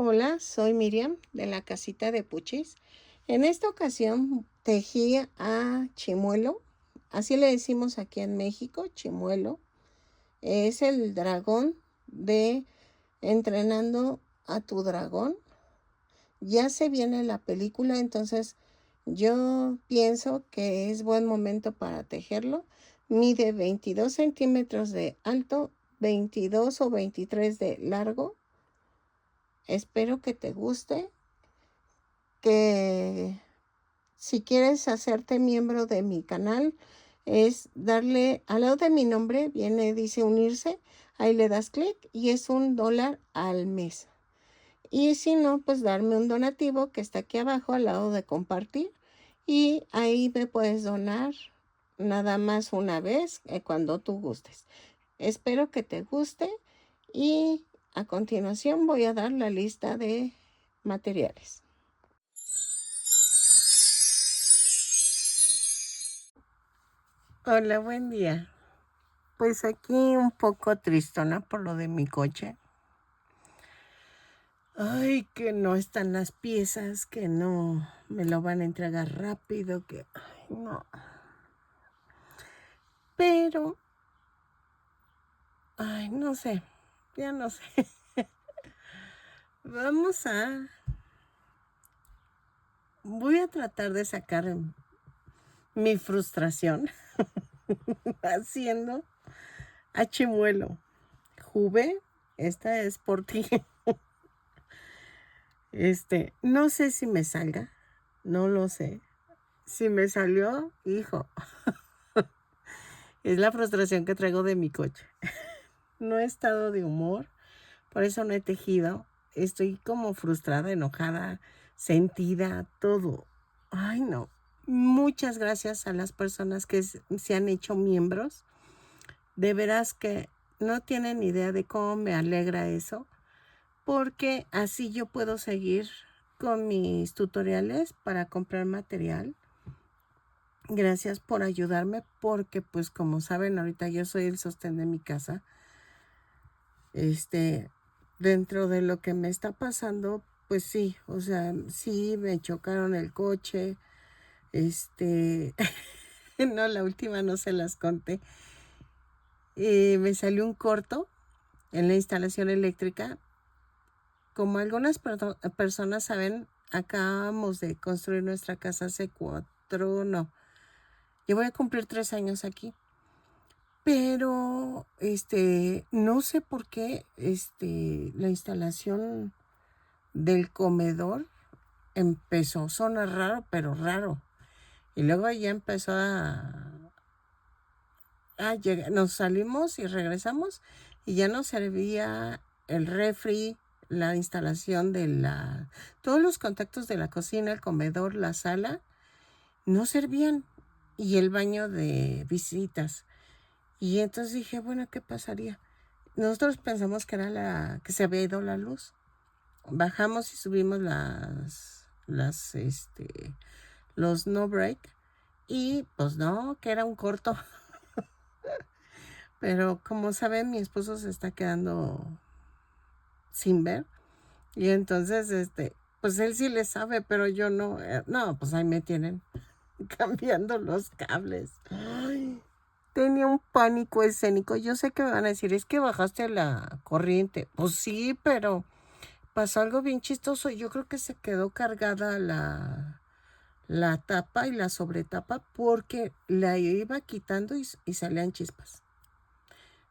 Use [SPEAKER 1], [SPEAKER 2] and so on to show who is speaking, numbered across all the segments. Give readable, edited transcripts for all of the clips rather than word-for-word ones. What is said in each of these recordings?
[SPEAKER 1] Hola, soy Miriam de la casita de Puchis. En esta ocasión tejí a Chimuelo, así le decimos aquí en México, Chimuelo. Es el dragón de Entrenando a tu dragón. Ya se viene la película, entonces yo pienso que es buen momento para tejerlo. Mide 22 centímetros de alto, 22 o 23 de largo. Espero que te guste, que si quieres hacerte miembro de mi canal, es darle al lado de mi nombre, dice unirse, ahí le das clic y es $1 al mes. Y si no, pues darme un donativo que está aquí abajo al lado de compartir y ahí me puedes donar nada más una vez cuando tú gustes. Espero que te guste y a continuación voy a dar la lista de materiales. Hola, buen día. Pues aquí un poco tristona por lo de mi coche. Ay, que no están las piezas, que no me lo van a entregar rápido, que ay, no. Pero, ay, no sé, ya no sé. Voy a tratar de sacar mi frustración haciendo a Chimuelo. Juve, esta es por ti. No sé si me salga, no lo sé. Si me salió, hijo, es la frustración que traigo de mi coche. No he estado de humor, por eso no he tejido. Estoy como frustrada, enojada, sentida, todo. Ay, no. Muchas gracias a las personas que se han hecho miembros. De veras que no tienen idea de cómo me alegra eso, porque así yo puedo seguir con mis tutoriales para comprar material. Gracias por ayudarme porque pues como saben ahorita yo soy el sostén de mi casa. Dentro de lo que me está pasando, pues sí, o sea, sí me chocaron el coche. No, la última no se las conté. Me salió un corto en la instalación eléctrica. Como algunas personas saben, acabamos de construir nuestra casa hace yo voy a cumplir 3 años aquí. Pero, no sé por qué, la instalación del comedor empezó a sonar raro, pero raro. Y luego ya empezó a llegar, nos salimos y regresamos y ya no servía el refri, la instalación todos los contactos de la cocina, el comedor, la sala, no servían. Y el baño de visitas. Y entonces dije, bueno, ¿qué pasaría? Nosotros pensamos que era que se había ido la luz. Bajamos y subimos los no break. Y pues no, que era un corto. Pero como saben, mi esposo se está quedando sin ver. Y entonces, pues él sí le sabe, pero yo no. No, pues ahí me tienen cambiando los cables. Ay, tenía un pánico escénico. Yo sé que me van a decir, es que bajaste la corriente. Pues sí, pero pasó algo bien chistoso. Yo creo que se quedó cargada la tapa y la sobretapa porque la iba quitando y salían chispas.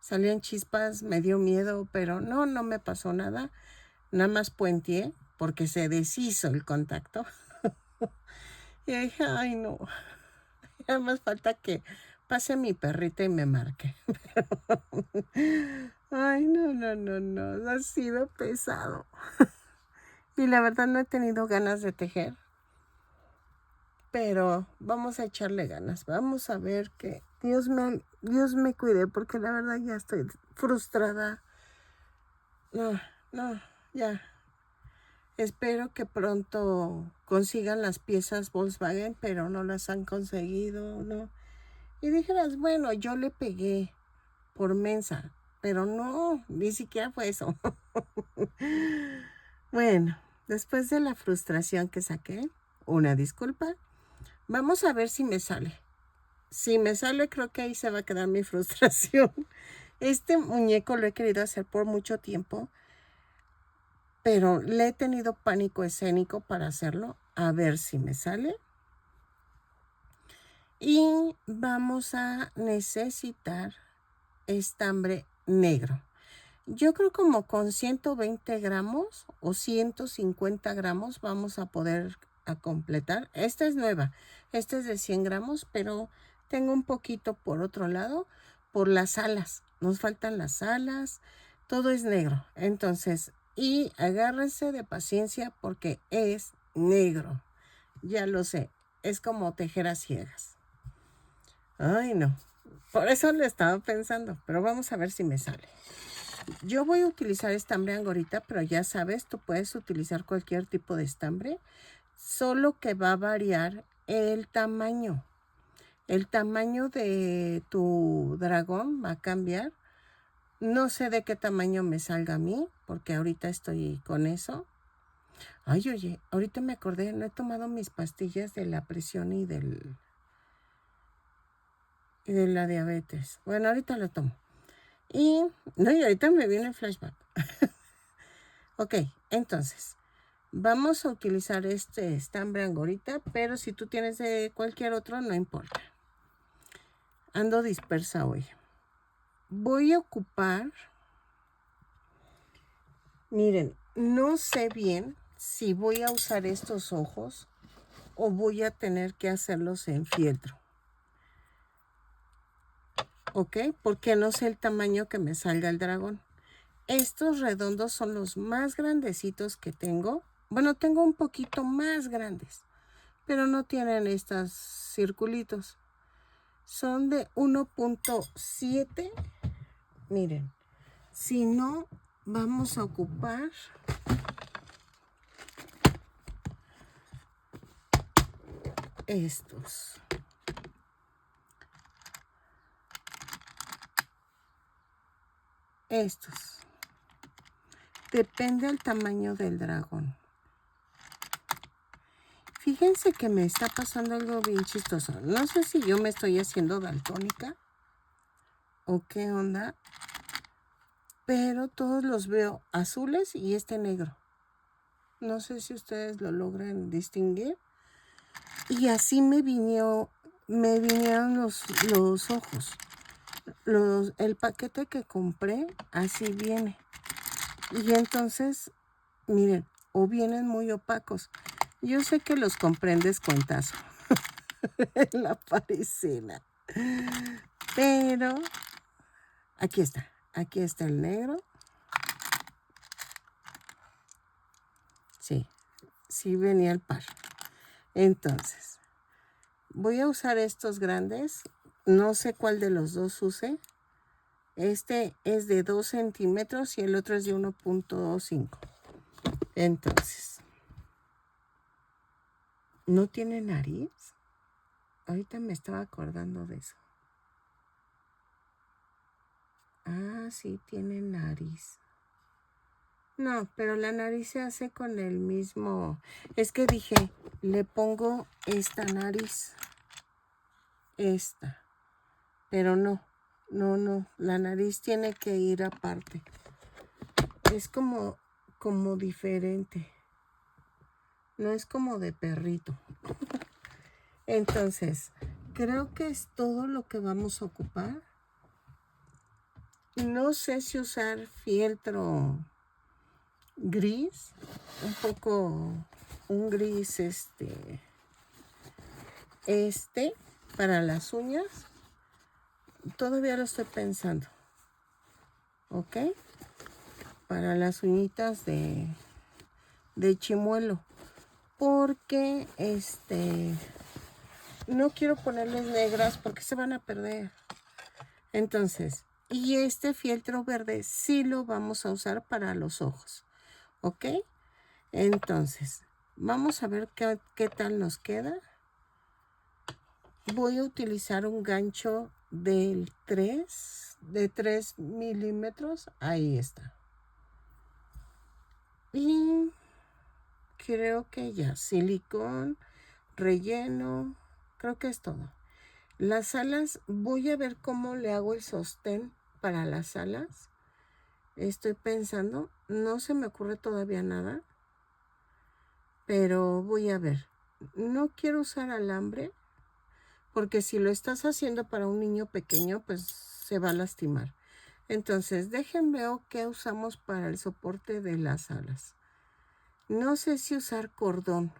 [SPEAKER 1] Salían chispas, me dio miedo, pero no me pasó nada. Nada más puenteé porque se deshizo el contacto. Y dije, ay no, nada más falta que pase mi perrita y me marque. Ay, no, ha sido pesado. Y la verdad no he tenido ganas de tejer. Pero vamos a echarle ganas. Vamos a ver que Dios me cuide, porque la verdad ya estoy frustrada. No, ya. Espero que pronto consigan las piezas Volkswagen, pero no las han conseguido, ¿no? Y dijeras, bueno, yo le pegué por mensa, pero no, ni siquiera fue eso. Bueno, después de la frustración que saqué, una disculpa, vamos a ver si me sale. Si me sale, creo que ahí se va a quedar mi frustración. Este muñeco lo he querido hacer por mucho tiempo, pero le he tenido pánico escénico para hacerlo. A ver si me sale. Y vamos a necesitar estambre negro. Yo creo como con 120 gramos o 150 gramos vamos a poder completar. Esta es nueva, esta es de 100 gramos, pero tengo un poquito por otro lado, por las alas. Nos faltan las alas, todo es negro. Entonces, y agárrense de paciencia porque es negro. Ya lo sé, es como tejer a ciegas. Ay, no. Por eso le estaba pensando, pero vamos a ver si me sale. Yo voy a utilizar estambre angorita, pero ya sabes, tú puedes utilizar cualquier tipo de estambre, solo que va a variar el tamaño. El tamaño de tu dragón va a cambiar. No sé de qué tamaño me salga a mí, porque ahorita estoy con eso. Ay, oye, ahorita me acordé, no he tomado mis pastillas de la presión y de la diabetes. Bueno, ahorita lo tomo. Y ahorita me viene el flashback. Ok, entonces, vamos a utilizar este estambre angorita, pero si tú tienes de cualquier otro, no importa. Ando dispersa hoy. Voy a ocupar, miren, no sé bien si voy a usar estos ojos o voy a tener que hacerlos en fieltro. ¿Ok? Porque no sé el tamaño que me salga el dragón. Estos redondos son los más grandecitos que tengo. Bueno, tengo un poquito más grandes, pero no tienen estos circulitos. Son de 1.7. Miren, si no, vamos a ocupar estos. Estos. Depende del tamaño del dragón. Fíjense que me está pasando algo bien chistoso. No sé si yo me estoy haciendo daltónica o qué onda, pero todos los veo azules y este negro. No sé si ustedes lo logran distinguir. Y así me vinieron los ojos. El paquete que compré, así viene. Y entonces, miren, o vienen muy opacos. Yo sé que los compré en descuentazo en la parisina. Pero aquí está el negro. Sí venía el par. Entonces, voy a usar estos grandes. No sé cuál de los dos use. Este es de 2 centímetros y el otro es de 1.5. Entonces, ¿no tiene nariz? Ahorita me estaba acordando de eso. Ah, sí, tiene nariz. No, pero la nariz se hace con el mismo. Es que dije, le pongo esta nariz. Esta. Pero no. La nariz tiene que ir aparte. Es como diferente. No es como de perrito. Entonces, creo que es todo lo que vamos a ocupar. No sé si usar fieltro gris, un gris para las uñas. Todavía lo estoy pensando. ¿Ok? Para las uñitas de chimuelo. Porque no quiero ponerles negras porque se van a perder. Entonces, y este fieltro verde sí lo vamos a usar para los ojos. ¿Ok? Entonces, vamos a ver qué tal nos queda. Voy a utilizar un gancho de 3 milímetros. Ahí está. Y creo que ya. Silicón, relleno, creo que es todo. Las alas, voy a ver cómo le hago el sostén para las alas. Estoy pensando, no se me ocurre todavía nada, pero voy a ver. No quiero usar alambre, porque si lo estás haciendo para un niño pequeño, pues se va a lastimar. Entonces, déjenme ver qué usamos para el soporte de las alas. No sé si usar cordón,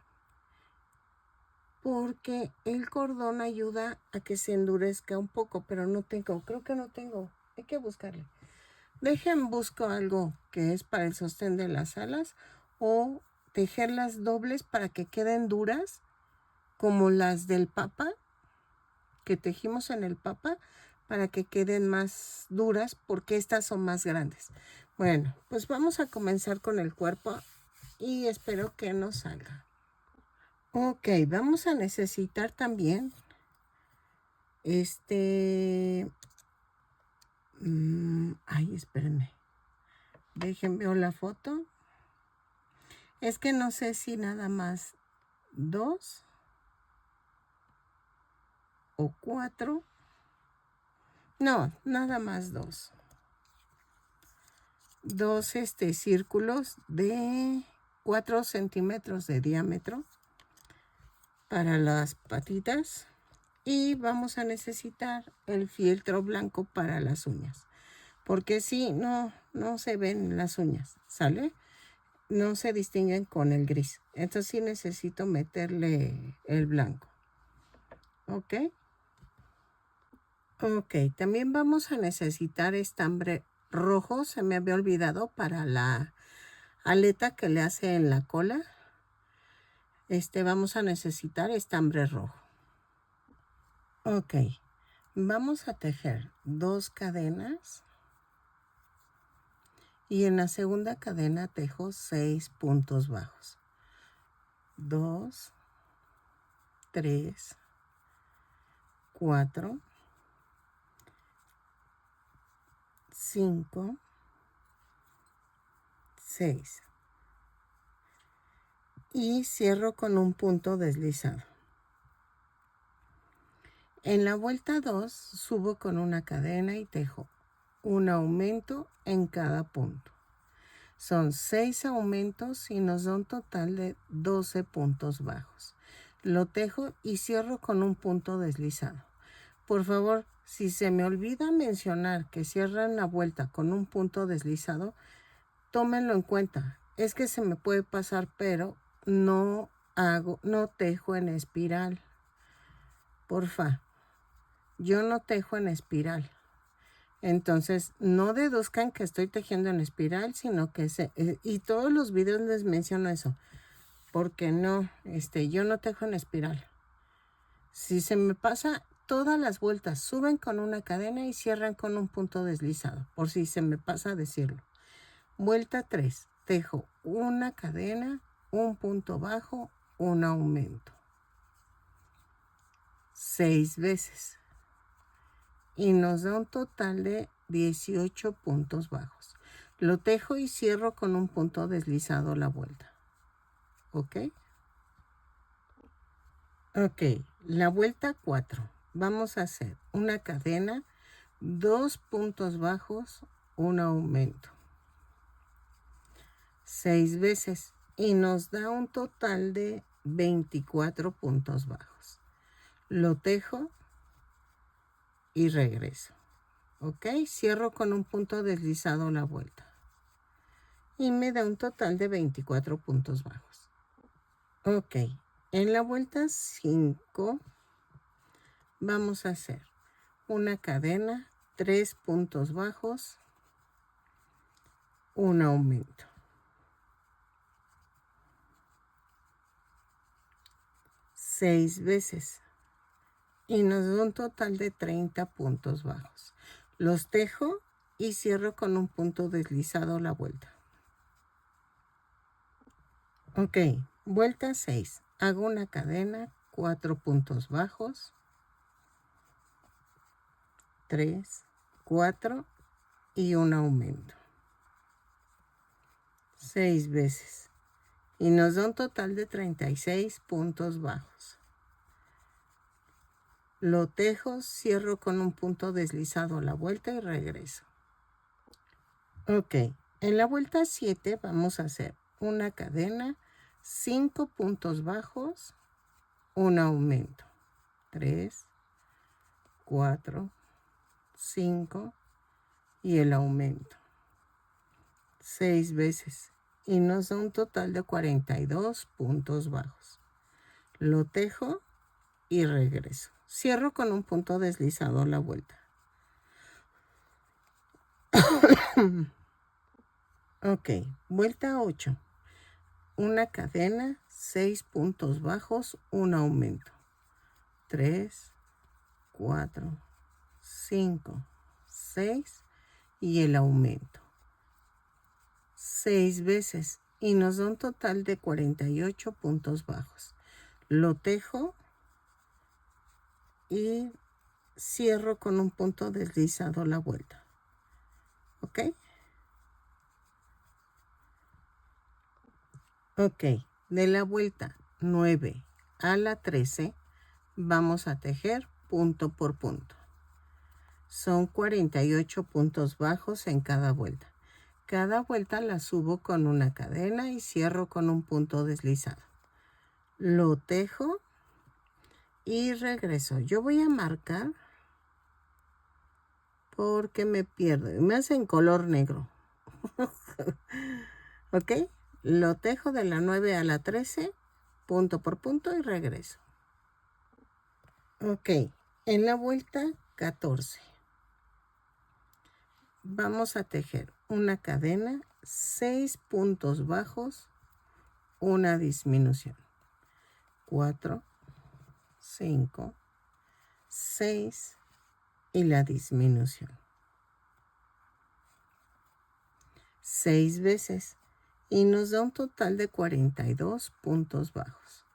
[SPEAKER 1] porque el cordón ayuda a que se endurezca un poco, pero no tengo, creo que no tengo. Hay que buscarle. Busco algo que es para el sostén de las alas o tejerlas dobles para que queden duras, como las del Papa, que tejimos en el Papa, para que queden más duras porque estas son más grandes. Bueno, pues vamos a comenzar con el cuerpo y espero que nos salga. Ok, vamos a necesitar también ay, espérenme. Déjenme ver la foto. Es que no sé si nada más 2 o 4. No, nada más 2. 2 círculos de 4 centímetros de diámetro para las patitas. Y vamos a necesitar el fieltro blanco para las uñas. Porque si no se ven las uñas, ¿sale? No se distinguen con el gris. Entonces sí necesito meterle el blanco. ¿Ok? Ok, también vamos a necesitar estambre rojo. Se me había olvidado para la aleta que le hace en la cola. Vamos a necesitar estambre rojo. Ok, vamos a tejer 2 cadenas. Y en la segunda cadena tejo 6 puntos bajos. 2, 3, 4, 5, 6. Y cierro con un punto deslizado. En la vuelta 2 subo con una cadena y tejo un aumento en cada punto. Son 6 aumentos y nos da un total de 12 puntos bajos. Lo tejo y cierro con un punto deslizado. Por favor, si se me olvida mencionar que cierran la vuelta con un punto deslizado, tómenlo en cuenta. Es que se me puede pasar, pero no tejo en espiral. Porfa, yo no tejo en espiral. Entonces, no deduzcan que estoy tejiendo en espiral, sino que y todos los videos les menciono eso, porque no, yo no tejo en espiral. Si se me pasa, todas las vueltas suben con una cadena y cierran con un punto deslizado, por si se me pasa decirlo. Vuelta 3, tejo una cadena, un punto bajo, un aumento. 6 veces. Y nos da un total de 18 puntos bajos. Lo tejo y cierro con un punto deslizado la vuelta. ¿Ok? Ok, la vuelta 4. Vamos a hacer una cadena, 2 puntos bajos, un aumento. 6 veces y nos da un total de 24 puntos bajos. Lo tejo y regreso. Ok, cierro con un punto deslizado la vuelta. Y me da un total de 24 puntos bajos. Ok, en la vuelta 5 vamos a hacer una cadena, 3 puntos bajos, un aumento. 6 veces y nos da un total de 30 puntos bajos. Los tejo y cierro con un punto deslizado la vuelta. Ok, vuelta 6. Hago una cadena, 4 puntos bajos, 3, 4 y un aumento. 6 veces. y nos da un total de 36 puntos bajos. Lo tejo, cierro con un punto deslizado a la vuelta y regreso. Ok, en la vuelta 7 vamos a hacer una cadena, 5 puntos bajos, un aumento. 3, 4, 5 y el aumento. 6 veces y nos da un total de 42 puntos bajos. Lo tejo y regreso. Cierro con un punto deslizado a la vuelta. Ok, vuelta 8. Una cadena, 6 puntos bajos, un aumento. 3, 4, 5, 6 y el aumento. 6 veces y nos da un total de 48 puntos bajos. Lo tejo y cierro con un punto deslizado a la vuelta. ¿Ok? Ok, de la vuelta 9 a la 13 vamos a tejer punto por punto. Son 48 puntos bajos en cada vuelta. Cada vuelta la subo con una cadena y cierro con un punto deslizado. Lo tejo y regreso. Yo voy a marcar porque me pierdo. Me hace en color negro. ¿Ok? Lo tejo de la 9 a la 13, punto por punto y regreso. Ok, en la vuelta 14 vamos a tejer una cadena, 6 puntos bajos, una disminución. 4, 5, 6 y la disminución. 6 veces y nos da un total de 42 puntos bajos.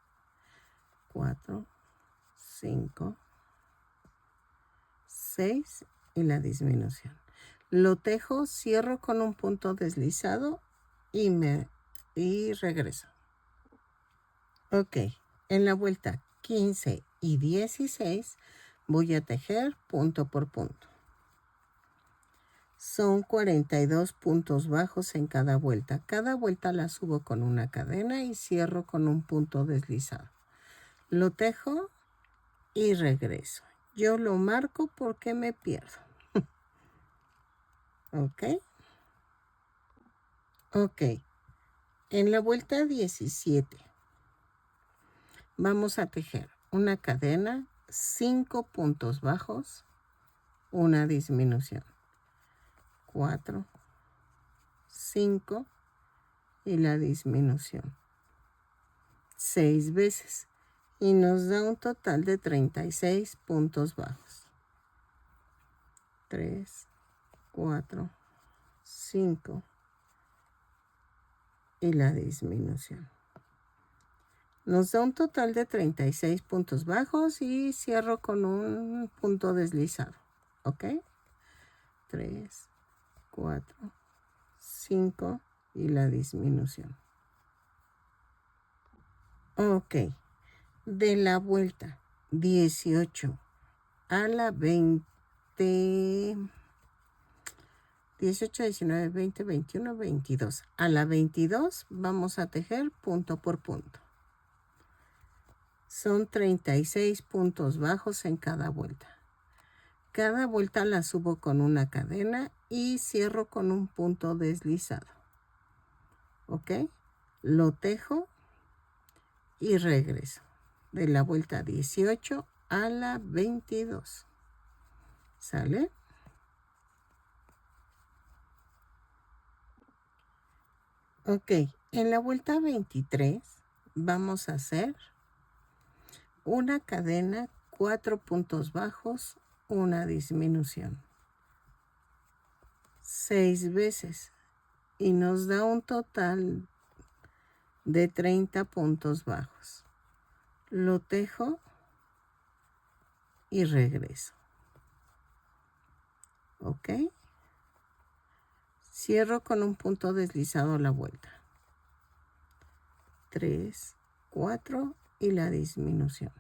[SPEAKER 1] 4, 5, 6 y la disminución. Lo tejo, cierro con un punto deslizado y regreso. Ok, en la vuelta 15 y 16 voy a tejer punto por punto. Son 42 puntos bajos en cada vuelta. Cada vuelta la subo con una cadena y cierro con un punto deslizado. Lo tejo y regreso. Yo lo marco porque me pierdo. ¿Ok? Ok. En la vuelta 17 vamos a tejer una cadena, 5 puntos bajos, una disminución. 4, 5 y la disminución. 6 veces y nos da un total de 36 puntos bajos. 3, 4, 5 y la disminución. Nos da un total de 36 puntos bajos y cierro con un punto deslizado. ¿Ok? 3, 4, 5 y la disminución. Ok. De la vuelta 18 a la 20, 18, 19, 20, 21, 22. A la 22 vamos a tejer punto por punto. Son 36 puntos bajos en cada vuelta. Cada vuelta la subo con una cadena y cierro con un punto deslizado. ¿Ok? Lo tejo y regreso. De la vuelta 18 a la 22. ¿Sale? Ok, en la vuelta 23 vamos a hacer una cadena, 4 puntos bajos, una disminución. 6 veces y nos da un total de 30 puntos bajos. Lo tejo y regreso. ¿Ok? Cierro con un punto deslizado a la vuelta. 3, 4 y la disminución.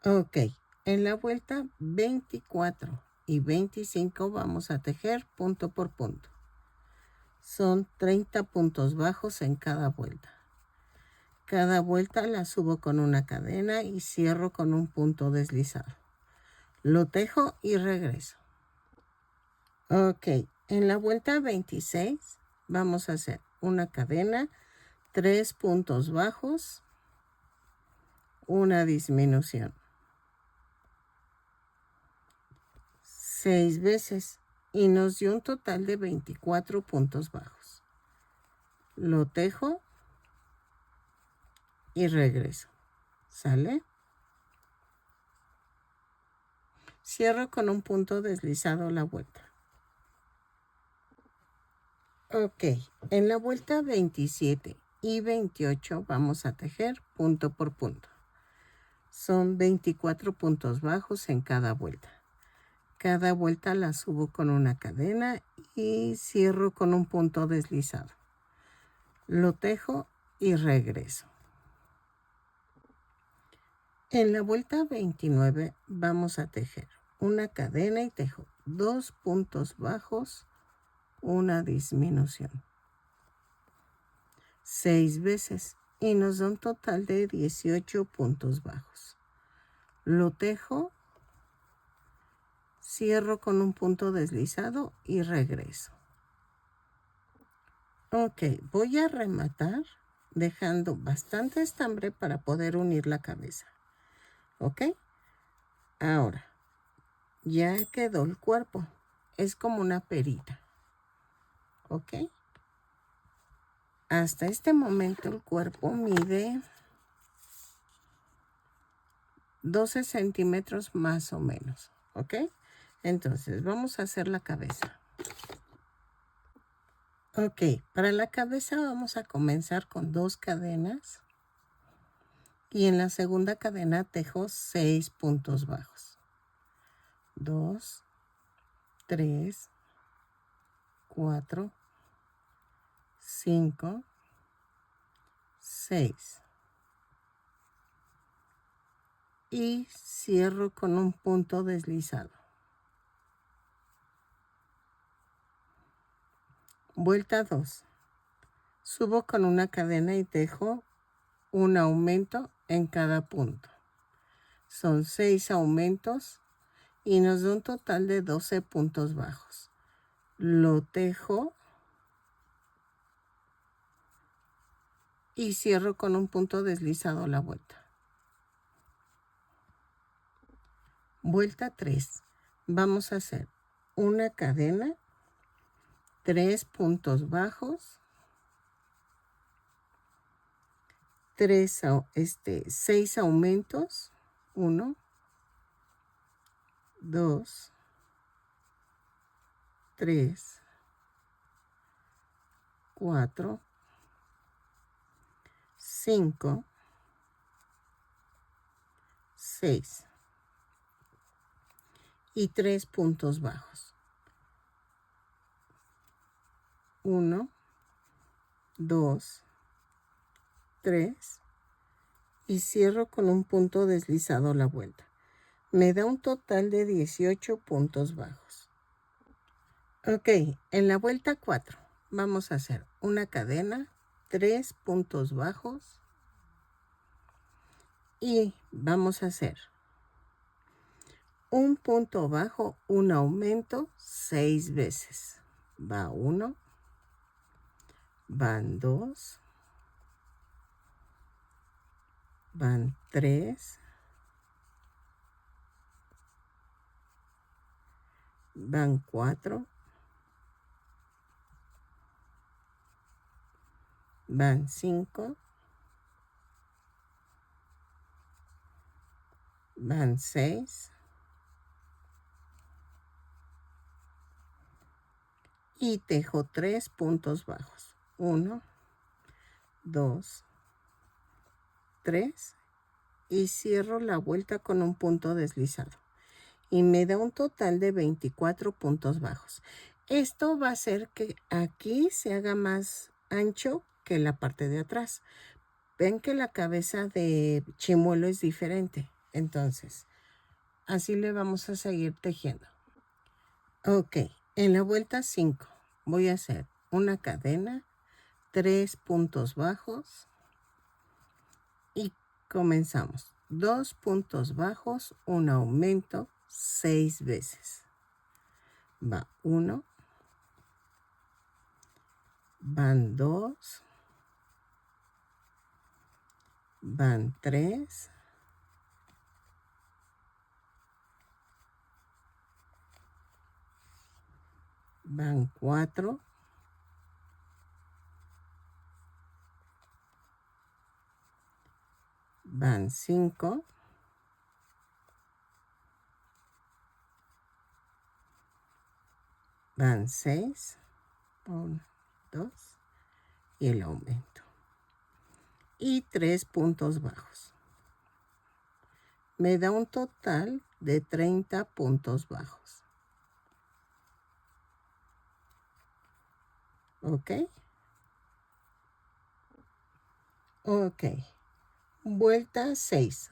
[SPEAKER 1] Ok, en la vuelta 24 y 25 vamos a tejer punto por punto. Son 30 puntos bajos en cada vuelta. Cada vuelta la subo con una cadena y cierro con un punto deslizado. Lo tejo y regreso. Ok, en la vuelta 26 vamos a hacer una cadena, 3 puntos bajos, una disminución. 6 veces y nos dio un total de 24 puntos bajos. Lo tejo y regreso. ¿Sale? Cierro con un punto deslizado la vuelta. Ok, en la vuelta 27 y 28 vamos a tejer punto por punto. Son 24 puntos bajos en cada vuelta. Cada vuelta la subo con una cadena y cierro con un punto deslizado. Lo tejo y regreso. En la vuelta 29 vamos a tejer una cadena y tejo 2 puntos bajos, una disminución. 6 veces y nos da un total de 18 puntos bajos. Lo tejo, cierro con un punto deslizado y regreso. Ok, voy a rematar dejando bastante estambre para poder unir la cabeza. ¿Ok? Ahora, ya quedó el cuerpo. Es como una perita. ¿Ok? Hasta este momento el cuerpo mide 12 centímetros más o menos. ¿Ok? Entonces, vamos a hacer la cabeza. Ok, para la cabeza vamos a comenzar con 2 cadenas. Y en la segunda cadena tejo 6 puntos bajos. 2, 3, 4, 5, 6. Y cierro con un punto deslizado. Vuelta 2. Subo con una cadena y tejo un aumento en cada punto. Son 6 aumentos y nos da un total de 12 puntos bajos. Lo tejo y cierro con un punto deslizado la vuelta. Vuelta 3. Vamos a hacer una cadena, 3 puntos bajos, 6 aumentos, 1, 2, 3, 4, 5, 6 y 3 puntos bajos. 1, 2, 3 y cierro con un punto deslizado la vuelta. Me da un total de 18 puntos bajos. Ok, en la vuelta 4 vamos a hacer una cadena, 3 puntos bajos y vamos a hacer un punto bajo, un aumento 6 veces. Va 1, van 2, van 3, van 4, van 5, van 6 y tejo 3 puntos bajos. 1, 2, 3 y cierro la vuelta con un punto deslizado. Y me da un total de 24 puntos bajos. Esto va a hacer que aquí se haga más ancho que la parte de atrás. Ven que la cabeza de chimuelo es diferente. Entonces, así le vamos a seguir tejiendo. Ok, en la vuelta 5 voy a hacer una cadena, 3 puntos bajos y comenzamos. 2 puntos bajos, un aumento 6 veces. Va 1, van 2, van 3, van 4, van 5, van 6, 1, 2 y el aumento. Y 3 puntos bajos. Me da un total de 30 puntos bajos. ¿Ok? Ok. Vuelta 6.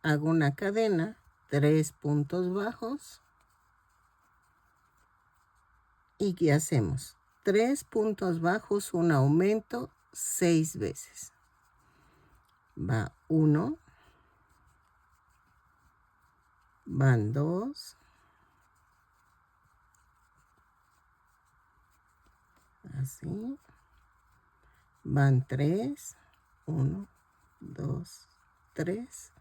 [SPEAKER 1] Hago una cadena, 3 puntos bajos. ¿Y qué hacemos? 3 puntos bajos, un aumento 6 veces. Va 1, van 2, así, van 3, 1, 2, 3,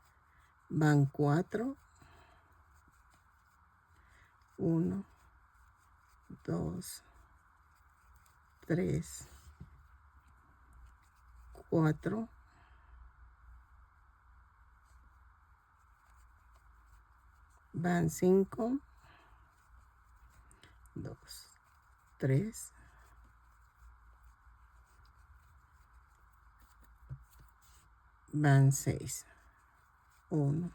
[SPEAKER 1] van 4, 1, 2, 3, 4, van 5, 2, 3, van 6, 1,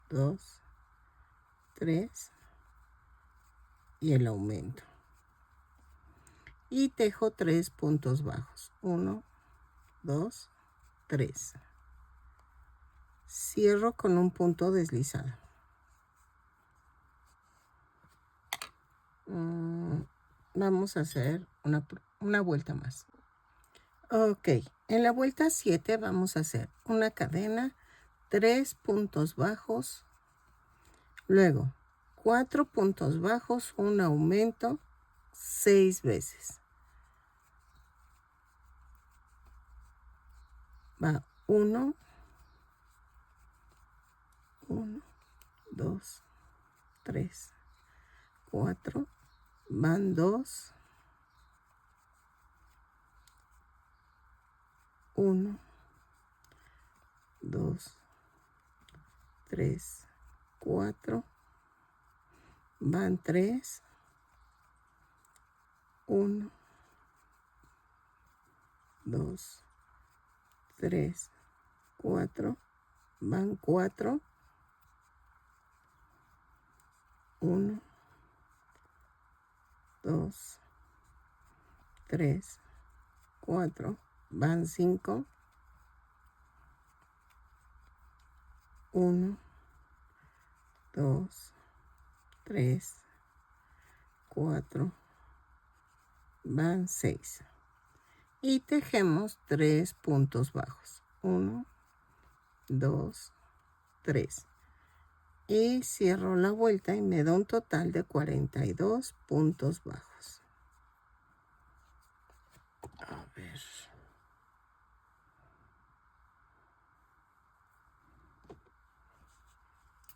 [SPEAKER 1] 2, 3 y el aumento. Y tejo 3 puntos bajos. 1, 2, 3. Cierro con un punto deslizado. Vamos a hacer una vuelta más. Ok, en la vuelta 7 vamos a hacer una cadena, 3 puntos bajos, luego 4 puntos bajos, un aumento 6 veces. Va 1, 1, 2, 3, 4, van 2, 1, 2, 3, 4, van 3, 1, 2, 3, 4, van 4, 1, 2, 3, 4, van 5, 1, 2, 3, 4, van 6. Y tejemos 3 puntos bajos. 1, 2, 3. Y cierro la vuelta y me da un total de 42 puntos bajos. A ver.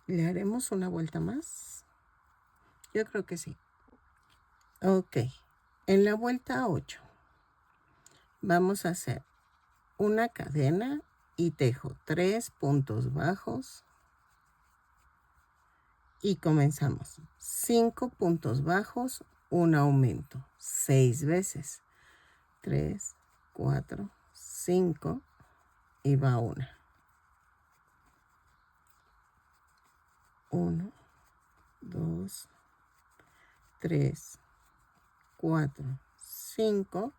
[SPEAKER 1] ¿Le haremos una vuelta más? Yo creo que sí. Ok. En la vuelta 8 vamos a hacer una cadena y tejo 3 puntos bajos. Y comenzamos. 5 puntos bajos, un aumento. 6 veces. 3, 4, 5 y va una. 1, 2, 3, 4, 5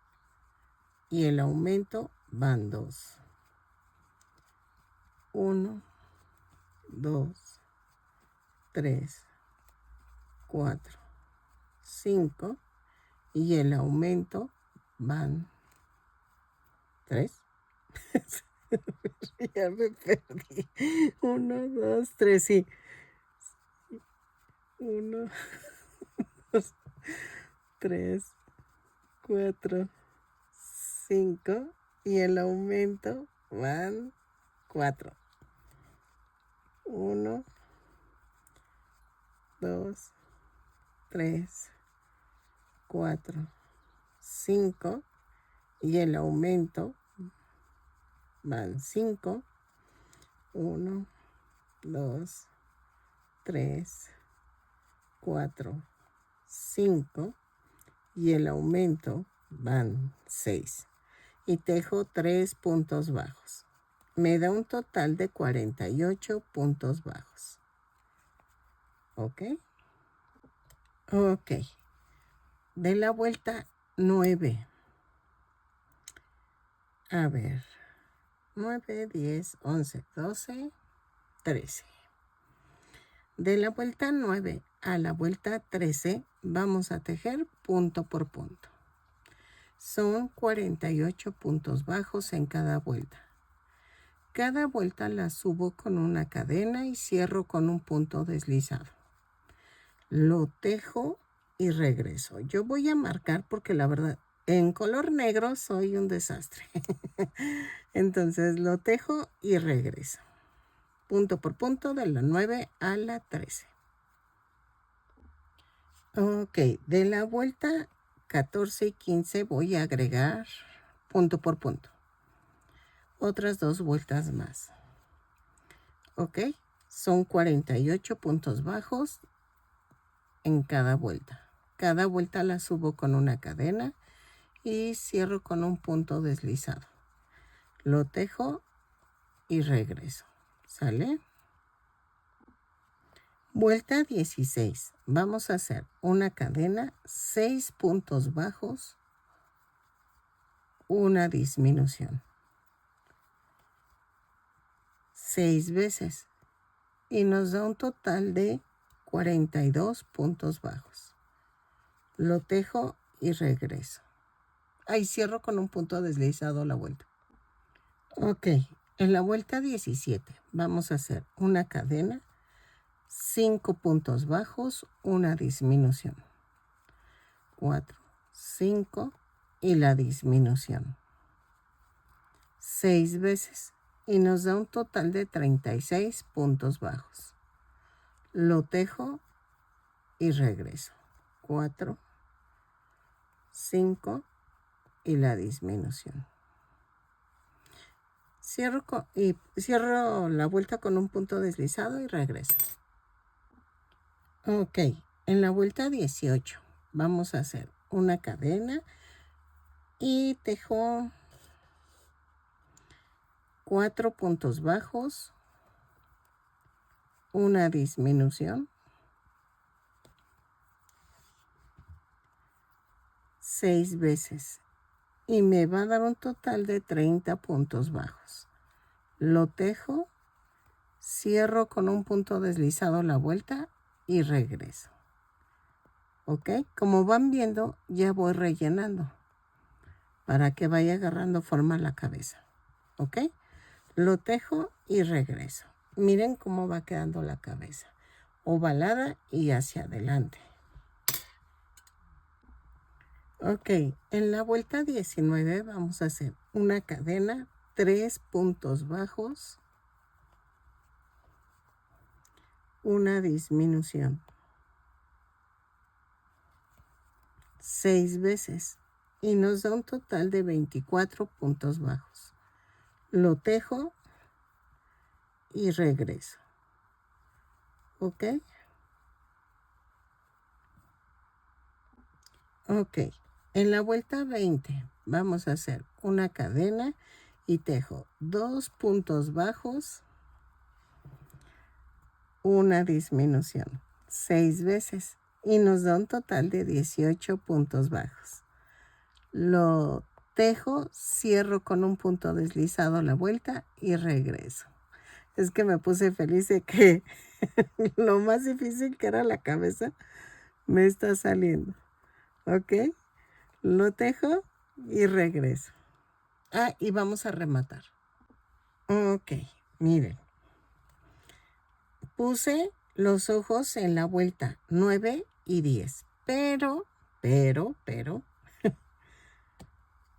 [SPEAKER 1] y el aumento van 2. 1, 2, 3, 4, 5 y el aumento van 3. Ya me perdí. 1, 2, 3, sí. 1, 2, 3, 4, 5 y el aumento van 4. 1, 2, 3, 4, 5 y el aumento van 5. 1, 2, 3, 4, 5 y el aumento van 6. Y tejo 3 puntos bajos. Me da un total de 48 puntos bajos. ¿Ok? Ok. De la vuelta 9. A ver. 9, 10, 11, 12, 13. De la vuelta 9 a la vuelta 13 vamos a tejer punto por punto. Son 48 puntos bajos en cada vuelta. Cada vuelta la subo con una cadena y cierro con un punto deslizado. Lo tejo y regreso. Yo voy a marcar porque la verdad en color negro soy un desastre. Entonces lo tejo y regreso. Punto por punto de la 9 a la 13. Ok, de la vuelta 14 y 15 voy a agregar punto por punto. Otras 2 vueltas más. Ok, son 48 puntos bajos en cada vuelta. Cada vuelta la subo con una cadena y cierro con un punto deslizado. Lo tejo y regreso. ¿Sale? Vuelta 16. Vamos a hacer una cadena, 6 puntos bajos, una disminución. 6 veces. Y nos da un total de 42 puntos bajos. Lo tejo y regreso. Ahí cierro con un punto deslizado la vuelta. Ok, en la vuelta 17 vamos a hacer una cadena, 5 puntos bajos, una disminución. 4, 5 y la disminución. 6 veces y nos da un total de 36 puntos bajos. Lo tejo y regreso. 4, 5 y la disminución. Cierro la vuelta con un punto deslizado y regreso. Ok, en la vuelta 18 vamos a hacer una cadena y tejo 4 puntos bajos, una disminución, 6 veces y me va a dar un total de 30 puntos bajos. Lo tejo, cierro con un punto deslizado la vuelta y regreso. ¿Ok? Como van viendo, ya voy rellenando para que vaya agarrando forma la cabeza. ¿Ok? Lo tejo y regreso. Miren cómo va quedando la cabeza. Ovalada y hacia adelante. Ok, en la vuelta 19 vamos a hacer una cadena, 3 puntos bajos, una disminución. 6 veces y nos da un total de 24 puntos bajos. Lo tejo y regreso. ¿Ok? Ok. En la vuelta 20 vamos a hacer una cadena y tejo 2 puntos bajos, una disminución. 6 veces y nos da un total de 18 puntos bajos. Lo tejo, cierro con un punto deslizado la vuelta y regreso. Es que me puse feliz de que lo más difícil que era la cabeza me está saliendo. ¿Ok? Lo tejo y regreso. Y vamos a rematar. Ok, miren. Puse los ojos en la vuelta 9 y 10. Pero,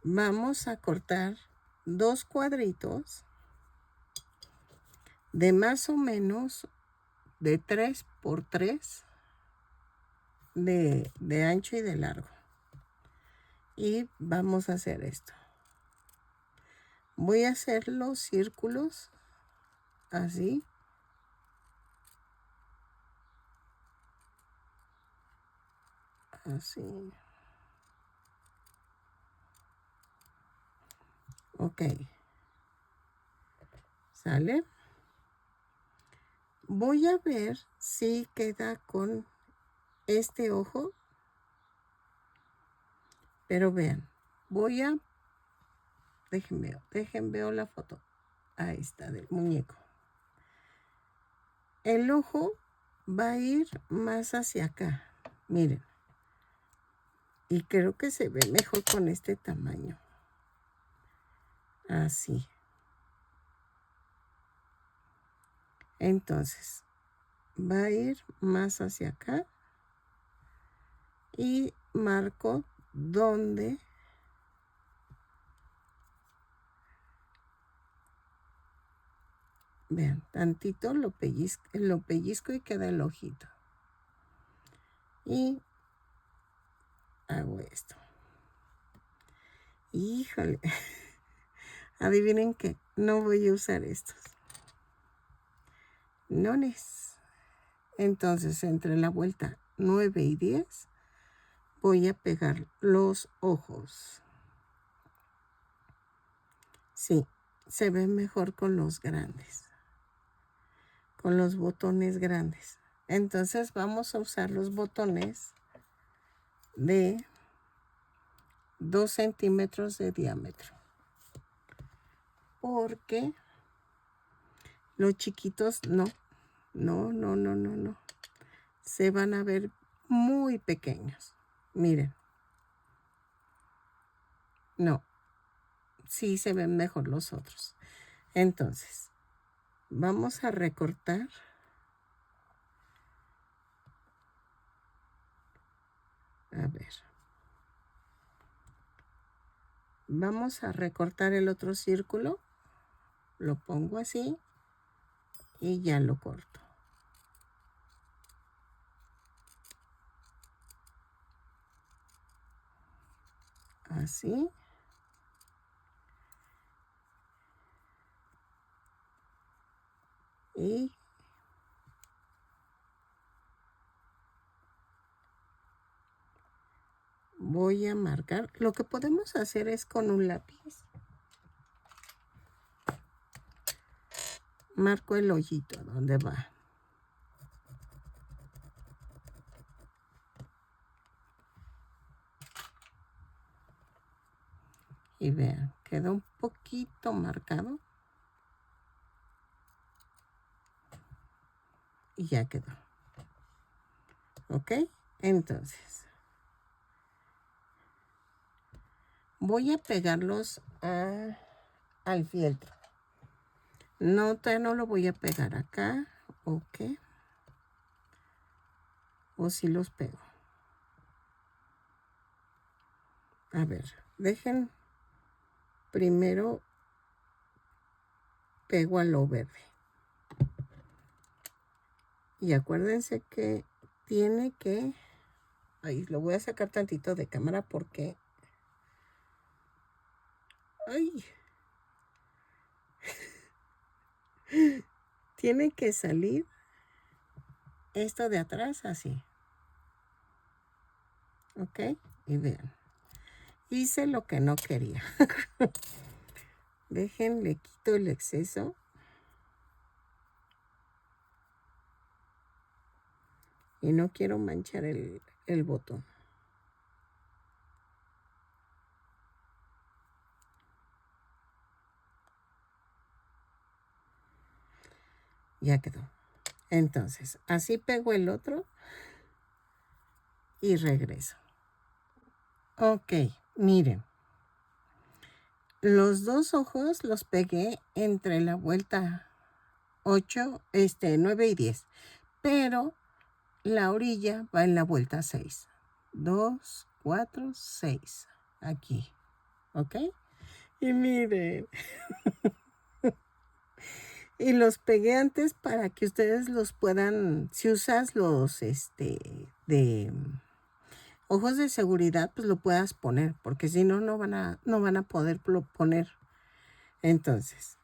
[SPEAKER 1] vamos a cortar 2 cuadritos de más o menos de 3 por 3 de ancho y de largo. Y vamos a hacer esto. Voy a hacer los círculos así. Así. Ok. ¿Sale? Voy a ver si queda con este ojo. Pero vean, dejen veo la foto. Ahí está, del muñeco. El ojo va a ir más hacia acá. Miren. Y creo que se ve mejor con este tamaño. Así. Entonces, va a ir más hacia acá. Y marco donde vean, tantito lo pellizco y queda el ojito. Y hago esto. Híjole. Adivinen qué, no voy a usar estos. Nones. Entonces, entre la vuelta 9 y 10, voy a pegar los ojos. Sí, se ve mejor con los grandes. Con los botones grandes. Entonces, vamos a usar los botones de 2 centímetros de diámetro. Porque los chiquitos no. Se van a ver muy pequeños. Miren. No. Sí se ven mejor los otros. Entonces, vamos a recortar. A ver. Vamos a recortar el otro círculo. Lo pongo así. Y ya lo corto. Así. Y voy a marcar. Lo que podemos hacer es con un lápiz. Marco el hoyito donde va. Y vean, quedó un poquito marcado. Y ya quedó. ¿Ok? Entonces, voy a pegarlos al fieltro. No, todavía no lo voy a pegar acá. ¿Ok? O si los pego. A ver, dejen. Primero pego a lo verde. Y acuérdense que tiene que... Ay, lo voy a sacar tantito de cámara porque... Ay. Tiene que salir esto de atrás así. ¿Ok? Y vean. Hice lo que no quería. Dejen, le quito el exceso. y no quiero manchar el botón. Ya quedó. Entonces, así pego el otro y regreso. Ok, miren. Los dos ojos los pegué entre la vuelta 8, 9 y 10. Pero la orilla va en la vuelta 6. 2, 4, 6. Aquí. ¿Ok? Y miren. Y los pegué antes para que ustedes los puedan, si usas los, de ojos de seguridad, pues lo puedas poner, porque si no, no van a poder poner. Entonces,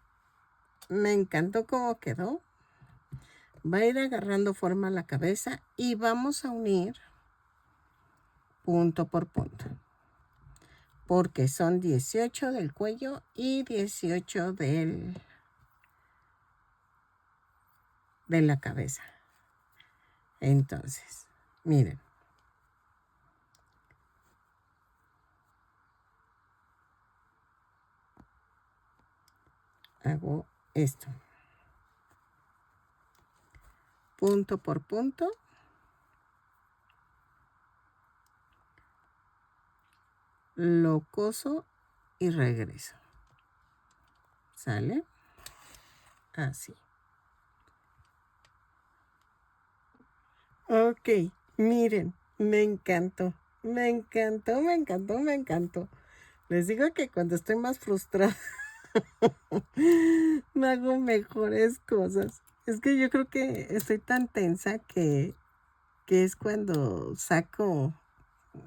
[SPEAKER 1] me encantó cómo quedó. Va a ir agarrando forma la cabeza y vamos a unir punto por punto. Porque son 18 del cuello y 18 de la cabeza. Entonces, miren. Hago esto. Punto por punto. Lo coso y regreso. ¿Sale? Así. Ok, miren, me encantó. Me encantó, me encantó, me encantó. Les digo que cuando estoy más frustrada, me hago mejores cosas. Es que yo creo que estoy tan tensa que es cuando saco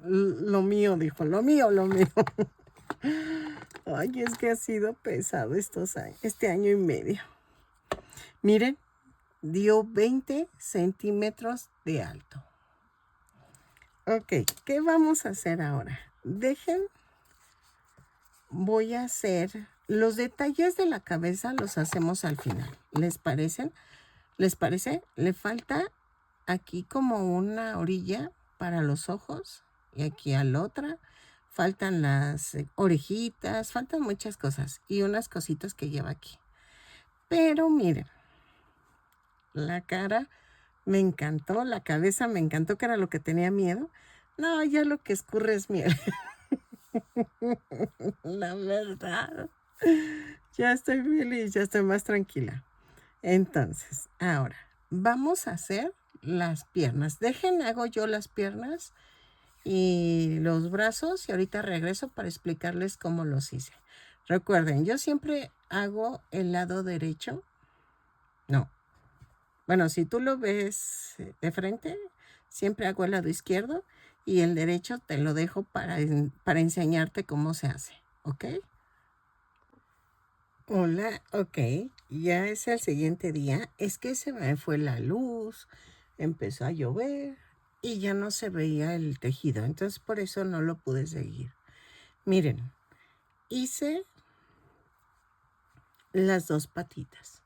[SPEAKER 1] lo mío, dijo, lo mío, lo mío. Ay, es que ha sido pesado este año y medio. Miren, dio 20 centímetros de alto. Ok, ¿qué vamos a hacer ahora? Voy a hacer los detalles de la cabeza, los hacemos al final. ¿Les parecen? ¿Les parece? Le falta aquí como una orilla para los ojos y aquí a la otra. Faltan las orejitas, faltan muchas cosas y unas cositas que lleva aquí. Pero miren, la cara me encantó, la cabeza me encantó, que era lo que tenía miedo. No, ya lo que escurre es miel. La verdad. Ya estoy feliz, ya estoy más tranquila. Entonces, ahora, vamos a hacer las piernas. Hago yo las piernas y los brazos y ahorita regreso para explicarles cómo los hice. Recuerden, yo siempre hago el lado derecho. No. Bueno, si tú lo ves de frente, siempre hago el lado izquierdo y el derecho te lo dejo para enseñarte cómo se hace. ¿Ok? Hola, ok, ya es el siguiente día. Es que se me fue la luz, empezó a llover y ya no se veía el tejido. Entonces por eso no lo pude seguir. Miren, hice las dos patitas.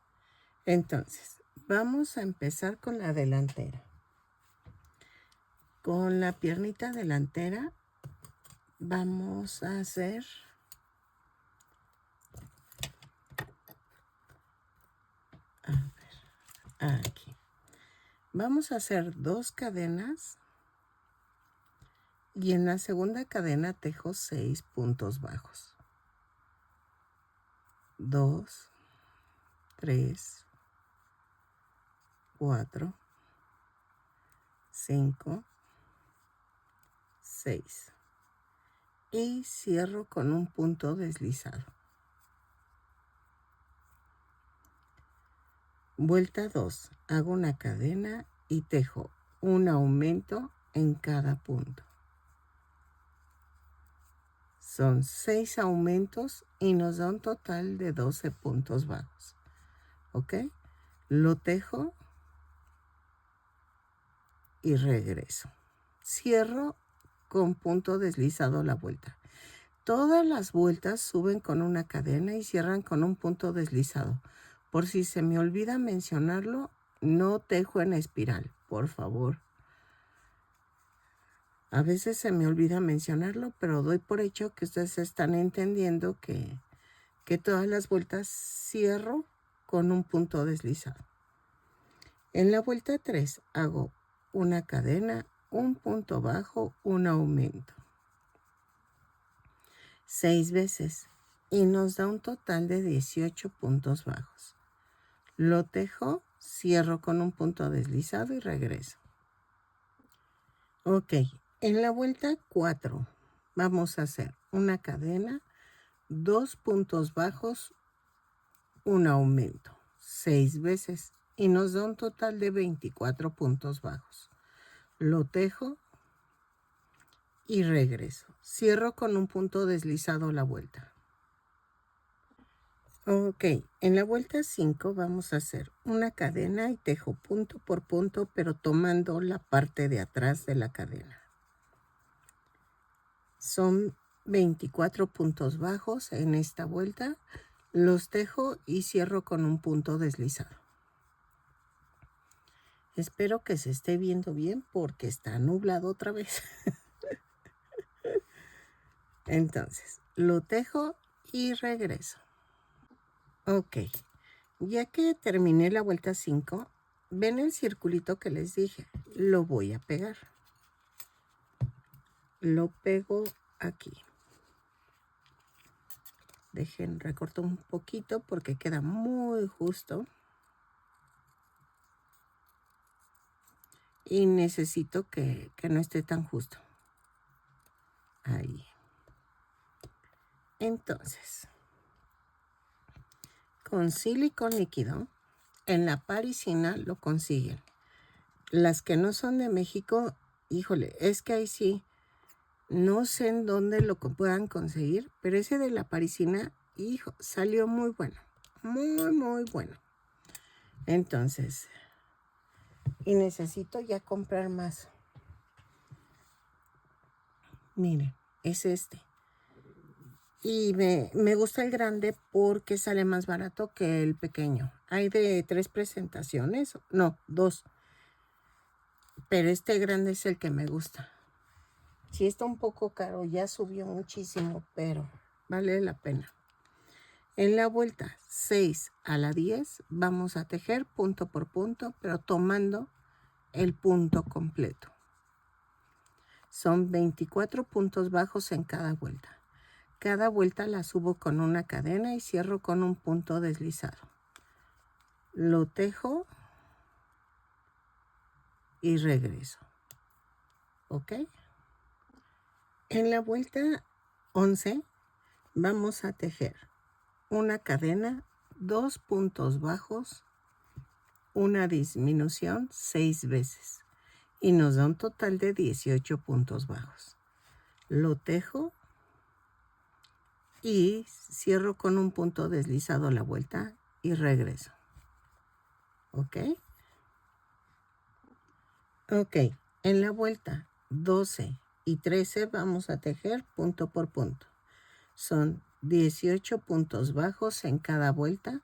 [SPEAKER 1] Entonces, vamos a empezar con la delantera. Con la piernita delantera vamos a hacer... A ver, aquí. Vamos a hacer 2 cadenas y en la segunda cadena tejo 6 puntos bajos. 2, 3, 4, 5, 6 y cierro con un punto deslizado. Vuelta 2, hago una cadena y tejo un aumento en cada punto. Son 6 aumentos y nos da un total de 12 puntos bajos. ¿Ok? Lo tejo y regreso. Cierro con punto deslizado la vuelta. Todas las vueltas suben con una cadena y cierran con un punto deslizado. Por si se me olvida mencionarlo, no tejo en espiral, por favor. A veces se me olvida mencionarlo, pero doy por hecho que ustedes están entendiendo que todas las vueltas cierro con un punto deslizado. En la vuelta 3 hago una cadena, un punto bajo, un aumento. 6 veces y nos da un total de 18 puntos bajos. Lo tejo, cierro con un punto deslizado y regreso. Ok, en la vuelta 4 vamos a hacer una cadena, 2 puntos bajos, un aumento, 6 veces y nos da un total de 24 puntos bajos. Lo tejo y regreso. Cierro con un punto deslizado la vuelta. Ok, en la vuelta 5 vamos a hacer una cadena y tejo punto por punto, pero tomando la parte de atrás de la cadena. Son 24 puntos bajos en esta vuelta. Los tejo y cierro con un punto deslizado. Espero que se esté viendo bien porque está nublado otra vez. Entonces, lo tejo y regreso. Ok, ya que terminé la vuelta 5, ven el circulito que les dije. Lo voy a pegar. Lo pego aquí. Dejen, recorto un poquito porque queda muy justo. Y necesito que no esté tan justo. Ahí. Entonces, con silicón líquido, en la parisina lo consiguen. Las que no son de México, híjole, es que ahí sí, no sé en dónde lo puedan conseguir, pero ese de la parisina, hijo, salió muy bueno. Muy, muy bueno. Entonces, y necesito ya comprar más. Miren, es este. Y me gusta el grande porque sale más barato que el pequeño. Hay de 3 presentaciones, no, 2. Pero este grande es el que me gusta. Sí está un poco caro, ya subió muchísimo, pero vale la pena. En la vuelta 6 a la 10 vamos a tejer punto por punto, pero tomando el punto completo. Son 24 puntos bajos en cada vuelta. Cada vuelta la subo con una cadena y cierro con un punto deslizado. Lo tejo y regreso. ¿Ok? En la vuelta 11 vamos a tejer una cadena, 2 puntos bajos, una disminución 6 veces y nos da un total de 18 puntos bajos. Lo tejo y cierro con un punto deslizado la vuelta y regreso. ¿Ok? Ok, en la vuelta 12 y 13 vamos a tejer punto por punto. Son 18 puntos bajos en cada vuelta.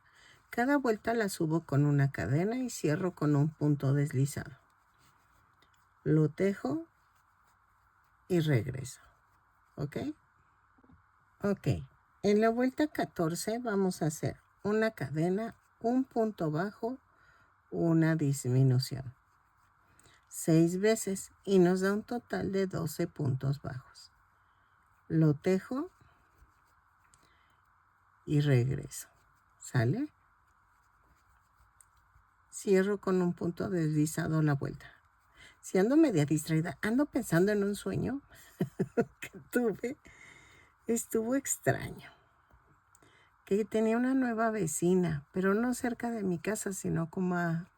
[SPEAKER 1] Cada vuelta la subo con una cadena y cierro con un punto deslizado. Lo tejo y regreso. ¿Ok? Ok, en la vuelta 14 vamos a hacer una cadena, un punto bajo, una disminución. 6 veces y nos da un total de 12 puntos bajos. Lo tejo y regreso. ¿Sale? Cierro con un punto deslizado la vuelta. Si ando media distraída, ando pensando en un sueño que tuve. Estuvo extraño. Que tenía una nueva vecina, pero no cerca de mi casa, sino como a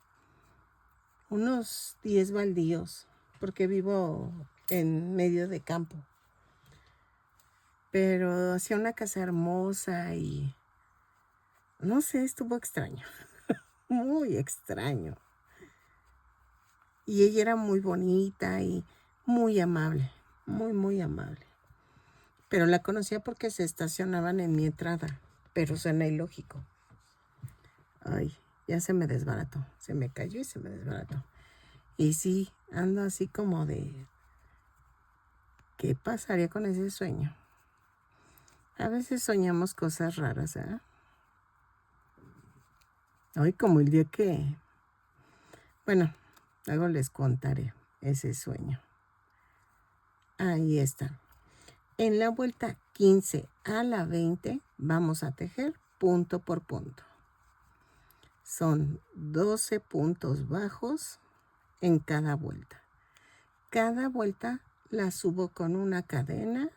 [SPEAKER 1] unos 10 baldíos, porque vivo en medio de campo. Pero hacía una casa hermosa y no sé, estuvo extraño, muy extraño. Y ella era muy bonita y muy amable, muy, muy amable. Pero la conocía porque se estacionaban en mi entrada, pero suena ilógico. Ay, ya se me desbarató, se me cayó y se me desbarató. Y sí, ando así como de ¿Qué pasaría con ese sueño? A veces soñamos cosas raras, ¿eh? Hoy como el día que... Bueno, luego les contaré ese sueño. Ahí está. En la vuelta 15 a la 20 vamos a tejer punto por punto. Son 12 puntos bajos en cada vuelta. Cada vuelta la subo con una cadena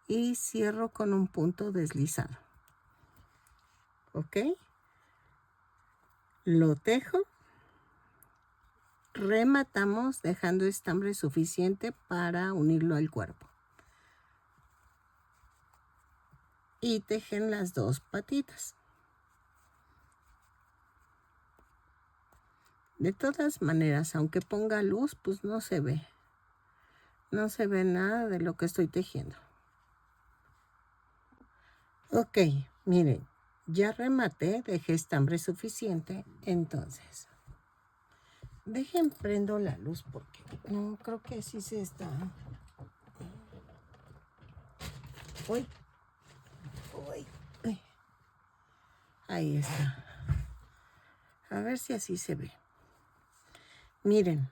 [SPEAKER 1] y cierro con un punto deslizado. ¿Ok? Lo tejo. Rematamos dejando estambre suficiente para unirlo al cuerpo. Y tejen las dos patitas. De todas maneras, aunque ponga luz, pues no se ve. No se ve nada de lo que estoy tejiendo. Ok, miren, ya rematé, dejé estambre suficiente, entonces... Dejen prendo la luz porque no creo que sí se está. Uy. Uy. Uy. Ahí está. A ver si así se ve. Miren,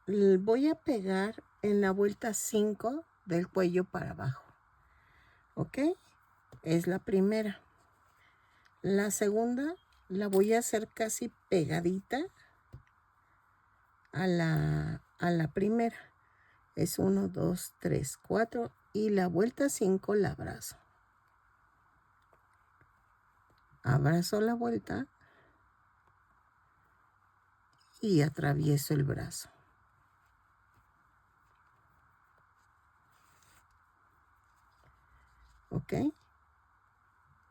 [SPEAKER 1] voy a pegar en la vuelta 5 del cuello para abajo. ¿Ok? Es la primera. La segunda la voy a hacer casi pegadita a la primera. Es 1, 2, 3, 4 y la vuelta 5 la abrazo. Abrazo la vuelta y atravieso el brazo. ¿Ok?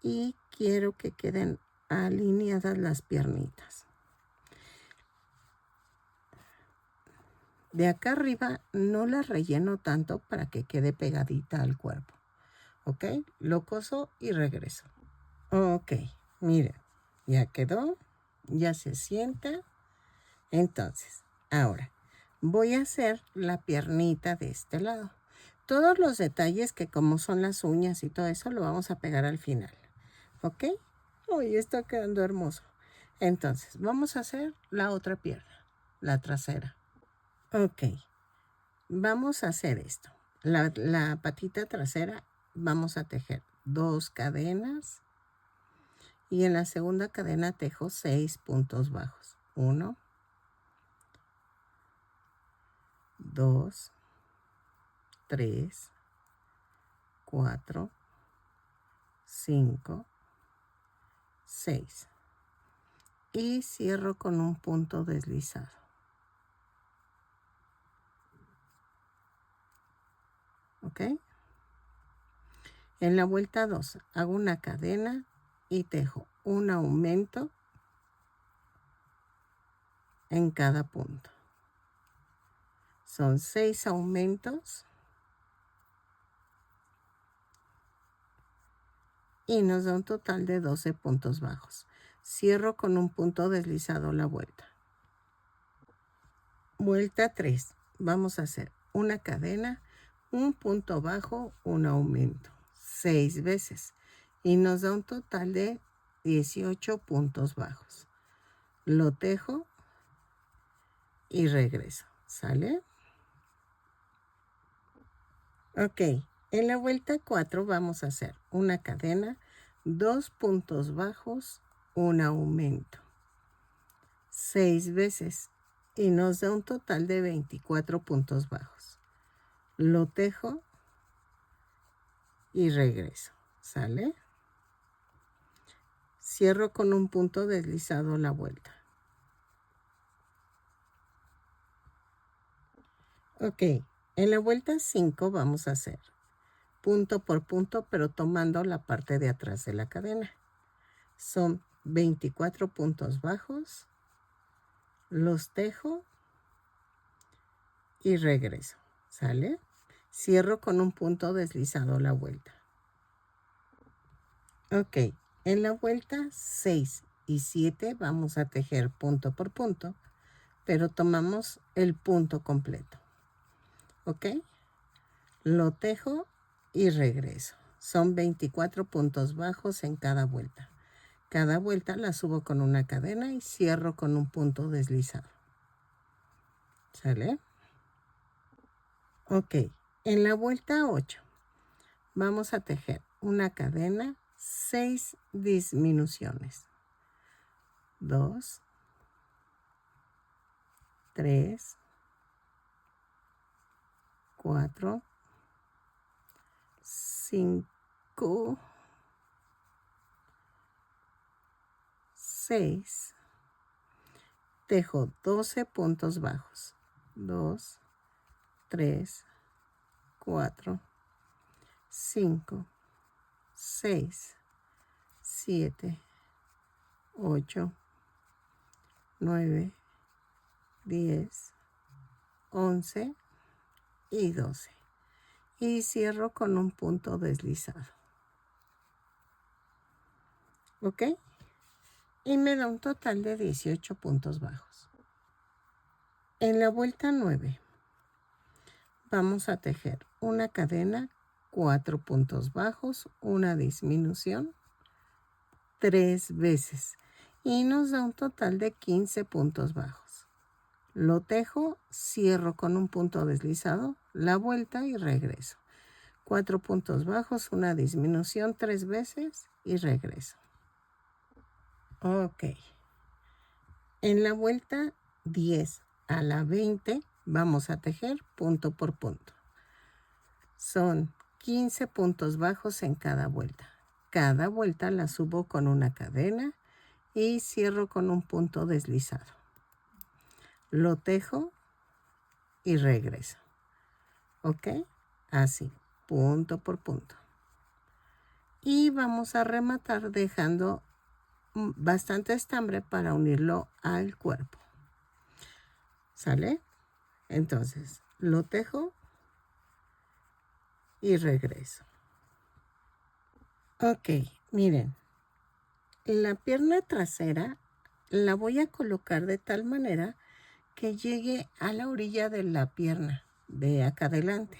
[SPEAKER 1] Y quiero que queden alineadas las piernitas. De acá arriba no las relleno tanto para que quede pegadita al cuerpo. ¿Ok? Lo coso y regreso. Ok, miren, ya quedó, ya se sienta. Entonces, ahora voy a hacer la piernita de este lado. Todos los detalles que como son las uñas y todo eso lo vamos a pegar al final. ¿Ok? Uy, está quedando hermoso. Entonces, vamos a hacer la otra pierna, la trasera. Ok, vamos a hacer esto. La patita trasera vamos a tejer 2 cadenas y en la segunda cadena tejo 6 puntos bajos. 1, 2, 3, 4, 5, 6. Y cierro con un punto deslizado. ¿Ok? En la vuelta 2 hago una cadena y tejo un aumento en cada punto. Son 6 aumentos y nos da un total de 12 puntos bajos. Cierro con un punto deslizado la vuelta. Vuelta 3. Vamos a hacer una cadena, un punto bajo, un aumento. 6 veces. Y nos da un total de 18 puntos bajos. Lo tejo y regreso. ¿Sale? Ok. En la vuelta 4 vamos a hacer una cadena, 2 puntos bajos, un aumento. 6 veces. Y nos da un total de 24 puntos bajos. Lo tejo y regreso. ¿Sale? Cierro con un punto deslizado la vuelta. Ok, en la vuelta 5 vamos a hacer punto por punto, pero tomando la parte de atrás de la cadena. Son 24 puntos bajos, los tejo y regreso. ¿Sale? Cierro con un punto deslizado la vuelta. Ok, en la vuelta 6 y 7 vamos a tejer punto por punto, pero tomamos el punto completo. ¿Ok? lo tejo y regreso. Son 24 puntos bajos en cada vuelta. Cada vuelta la subo con una cadena y cierro con un punto deslizado. ¿Sale? Ok, en la vuelta 8 vamos a tejer una cadena, 6 disminuciones. 2, 3, 4, 5, 6. Tejo 12 puntos bajos. 2, 3, 4, 5, 6, 7, 8, 9, 10, 11 y 12. Y cierro con un punto deslizado. ¿Ok? Y me da un total de 18 puntos bajos. En la vuelta 9 vamos a tejer una cadena, 4 puntos bajos, una disminución, 3 veces. Y nos da un total de 15 puntos bajos. Lo tejo, cierro con un punto deslizado, la vuelta y regreso. 4 puntos bajos, una disminución 3 veces y regreso. Ok. En la vuelta 10 a la 20 vamos a tejer punto por punto. Son 15 puntos bajos en cada vuelta. Cada vuelta la subo con una cadena y cierro con un punto deslizado. Lo tejo y regreso. ¿Ok? Así, punto por punto. Y vamos a rematar dejando bastante estambre para unirlo al cuerpo. ¿Sale? Entonces, lo tejo y regreso. Ok, miren. La pierna trasera la voy a colocar de tal manera que llegue a la orilla de la pierna de acá adelante.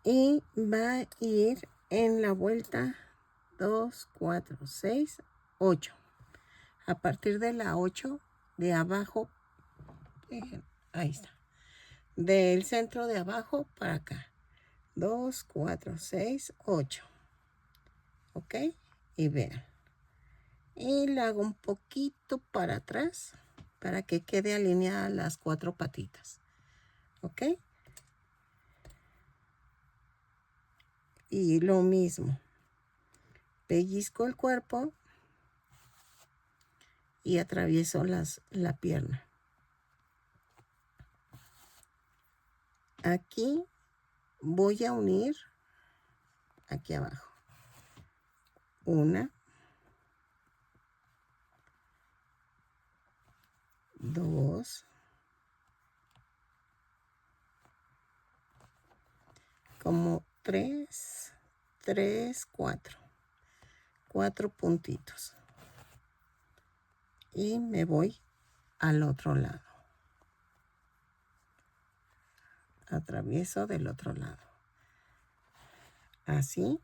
[SPEAKER 1] Y va a ir en la vuelta 2, 4, 6, 8. A partir de la 8 de abajo, ahí está, del centro de abajo para acá. 2, 4, 6, 8. ¿Ok? Y vean. Y la hago un poquito para atrás para que quede alineada las 4 patitas. ¿Ok? Y lo mismo. Pellizco el cuerpo y atravieso la pierna. Aquí voy a unir aquí abajo. 1, 2, como 3, 4. 4 puntitos. Y me voy al otro lado. Atravieso del otro lado. Así.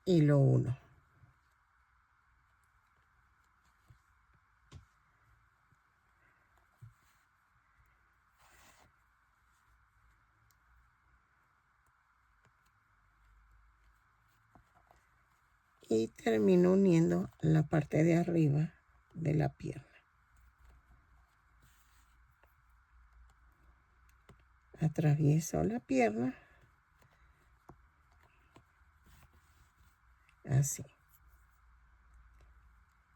[SPEAKER 1] Y lo uno. Y termino uniendo la parte de arriba de la pierna. Atravieso la pierna. Así.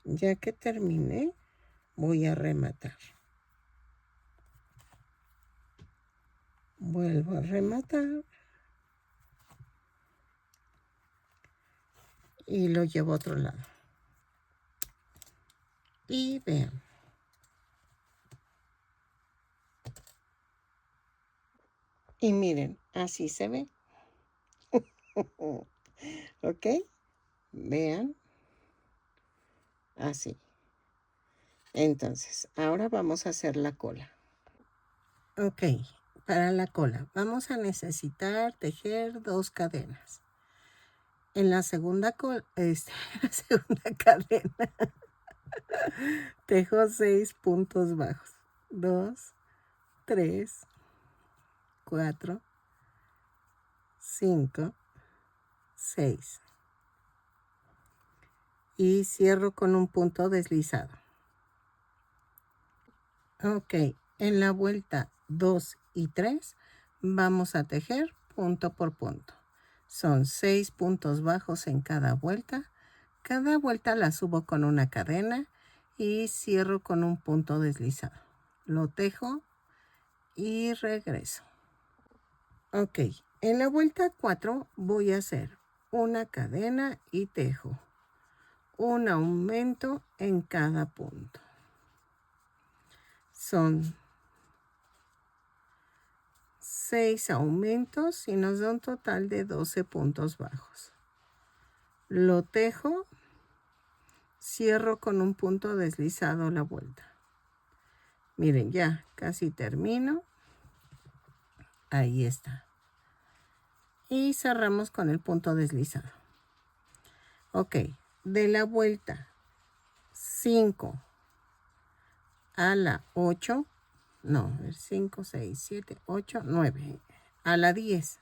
[SPEAKER 1] Ya que terminé, voy a rematar. Vuelvo a rematar. Y lo llevo a otro lado. Y vean. Y miren, así se ve. ¿Ok? Vean. así. Entonces, ahora vamos a hacer la cola. Ok, para la cola vamos a necesitar tejer 2 cadenas. En la segunda, la segunda cadena tejo 6 puntos bajos. 2, 3, 4, 5, 6. Y cierro con un punto deslizado. Ok, en la vuelta 2 y 3 vamos a tejer punto por punto. Son 6 puntos bajos en cada vuelta. Cada vuelta la subo con una cadena y cierro con un punto deslizado. Lo tejo y regreso. Ok, en la vuelta 4 voy a hacer una cadena y tejo un aumento en cada punto. Son 6 aumentos y nos da un total de 12 puntos bajos. Lo tejo, cierro con un punto deslizado la vuelta. Miren, ya casi termino. Ahí está. Y cerramos con el punto deslizado. Ok, de la vuelta 5 a la 8, no, 5, 6, 7, 8, 9, a la 10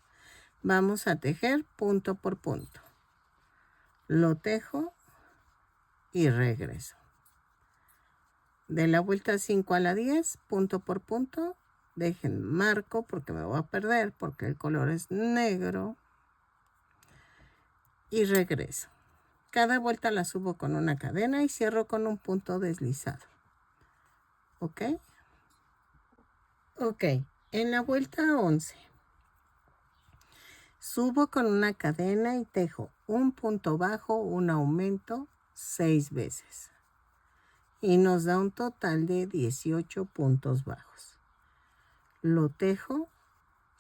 [SPEAKER 1] vamos a tejer punto por punto. Lo tejo y regreso. De la vuelta 5 a la 10, punto por punto, dejen marco porque me voy a perder porque el color es negro y regreso. Cada vuelta la subo con una cadena y cierro con un punto deslizado. ¿Ok? Ok, en la vuelta 11 subo con una cadena y tejo un punto bajo, un aumento 6 veces. Y nos da un total de 18 puntos bajos. Lo tejo,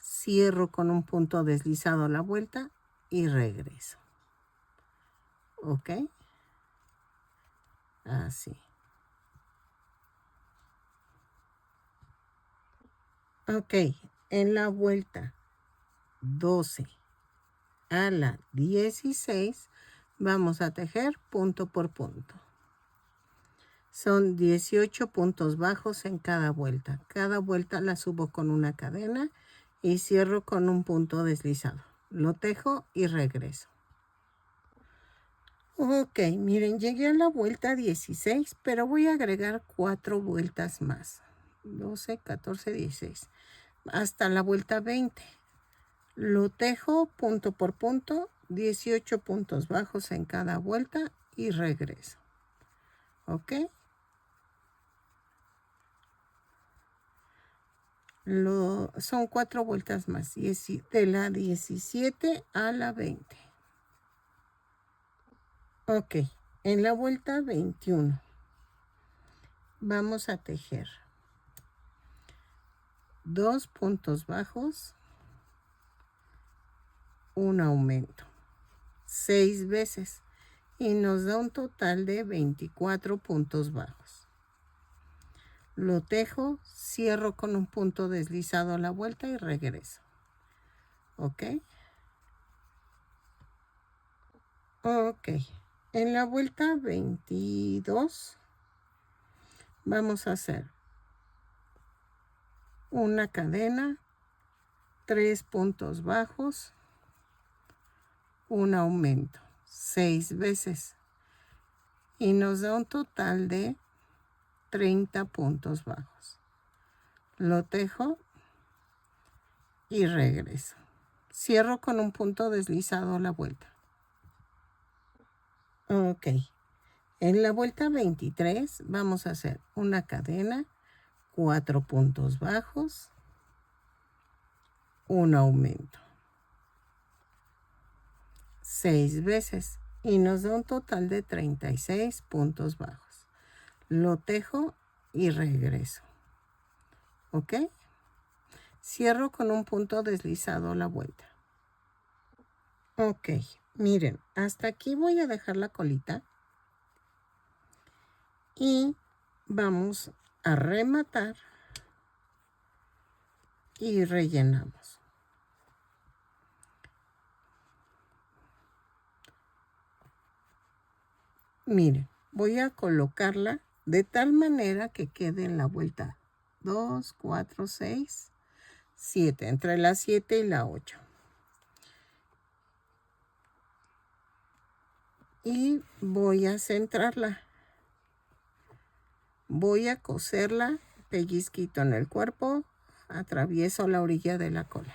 [SPEAKER 1] cierro con un punto deslizado a la vuelta y regreso. ¿Ok? Así. Ok, en la vuelta 12 a la 16 vamos a tejer punto por punto. Son 18 puntos bajos en cada vuelta. Cada vuelta la subo con una cadena y cierro con un punto deslizado. Lo tejo y regreso. Ok, miren, llegué a la vuelta 16, pero voy a agregar 4 vueltas más. 12, 14, 16. Hasta la vuelta 20. Lo tejo punto por punto, 18 puntos bajos en cada vuelta y regreso. ¿Ok? Son 4 vueltas más, de la 17 a la 20. Ok, en la vuelta 21 vamos a tejer 2 puntos bajos, un aumento 6 veces y nos da un total de 24 puntos bajos. Lo tejo, cierro con un punto deslizado a la vuelta y regreso. ¿Ok? Ok. En la vuelta 22 vamos a hacer una cadena, 3 puntos bajos, un aumento 6 veces y nos da un total de 30 puntos bajos. Lo tejo y regreso. Cierro con un punto deslizado a la vuelta. Ok. En la vuelta 23 vamos a hacer una cadena, 4 puntos bajos, un aumento 6 veces y nos da un total de 36 puntos bajos. Lo tejo y regreso. ¿Ok? Cierro con un punto deslizado a la vuelta. Ok, miren, hasta aquí voy a dejar la colita. y vamos a rematar y rellenamos. Miren, voy a colocarla de tal manera que quede en la vuelta 2, 4, 6, 7, entre la 7 y la 8. Y voy a centrarla. Voy a coserla, pellizquito en el cuerpo, atravieso la orilla de la cola.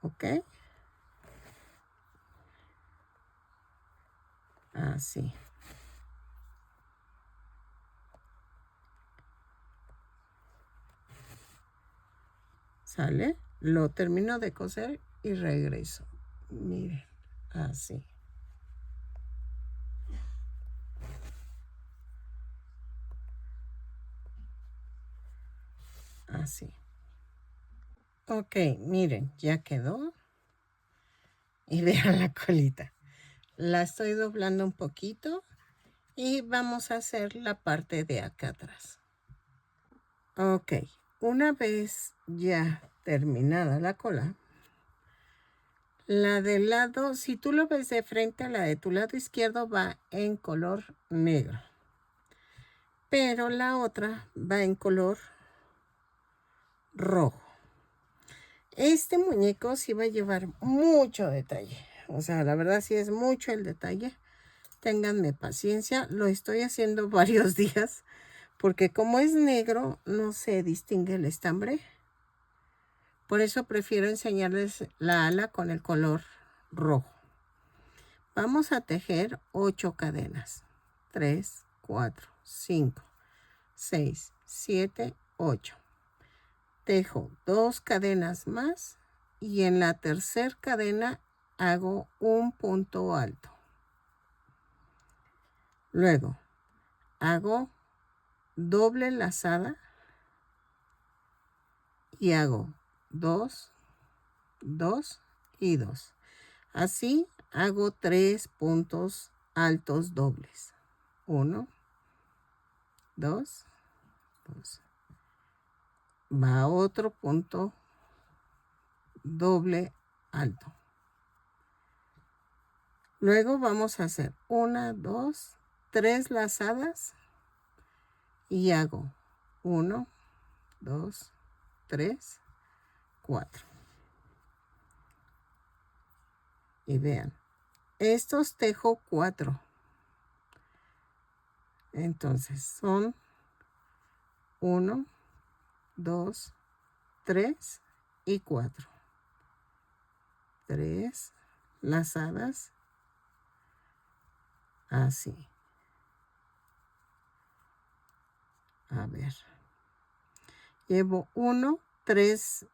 [SPEAKER 1] ¿Ok? Así. ¿Sale? Lo termino de coser y regreso. Miren, así. Así. Ok, miren, ya quedó. Y vean la colita. La estoy doblando un poquito y vamos a hacer la parte de acá atrás. Ok, una vez ya terminada la cola, la del lado, si tú lo ves de frente, la de tu lado izquierdo va en color negro, pero la otra va en color rojo. Este muñeco sí va a llevar mucho detalle, o sea, la verdad sí es mucho el detalle. Ténganme paciencia, lo estoy haciendo varios días porque como es negro no se distingue el estambre. Por eso prefiero enseñarles la ala con el color rojo. Vamos a tejer 8 cadenas. 3, 4, 5, 6, 7, 8. Tejo 2 cadenas más y en la tercera cadena hago un punto alto. Luego hago doble lazada y hago 2, 2 y 2. Así hago 3 puntos altos dobles. 1, 2, 2. Va otro punto doble alto. Luego vamos a hacer 1, 2, 3 lazadas y hago 1, 2, 3, 4. Y vean, estos tejo 4. Entonces son 1, 2, 3 y 4. 3 lazadas así. A ver. Llevo 1, 3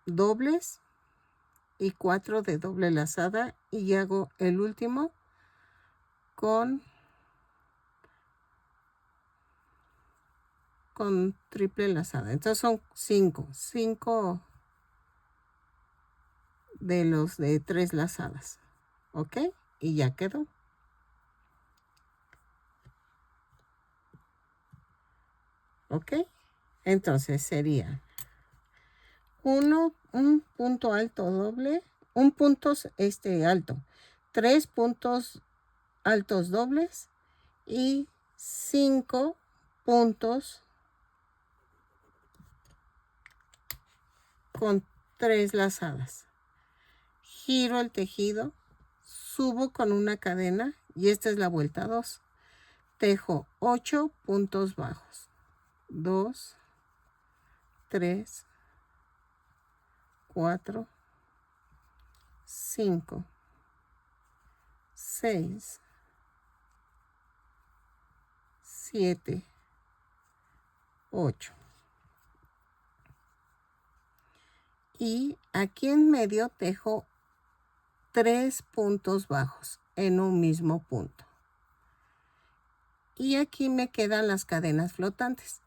[SPEAKER 1] dobles y 4 de doble lazada y hago el último con triple lazada. Entonces son 5 de los de 3 lazadas. ¿Ok? Y ya quedó. ¿Ok? Entonces sería un punto alto doble, un punto alto, 3 puntos altos dobles y 5 puntos con 3 lazadas. Giro el tejido, subo con una cadena y esta es la vuelta 2. Tejo 8 puntos bajos. 2, 3, 4, 5, 6, 7, 8. Y aquí en medio tejo 3 puntos bajos en un mismo punto. Y aquí me quedan las cadenas flotantes.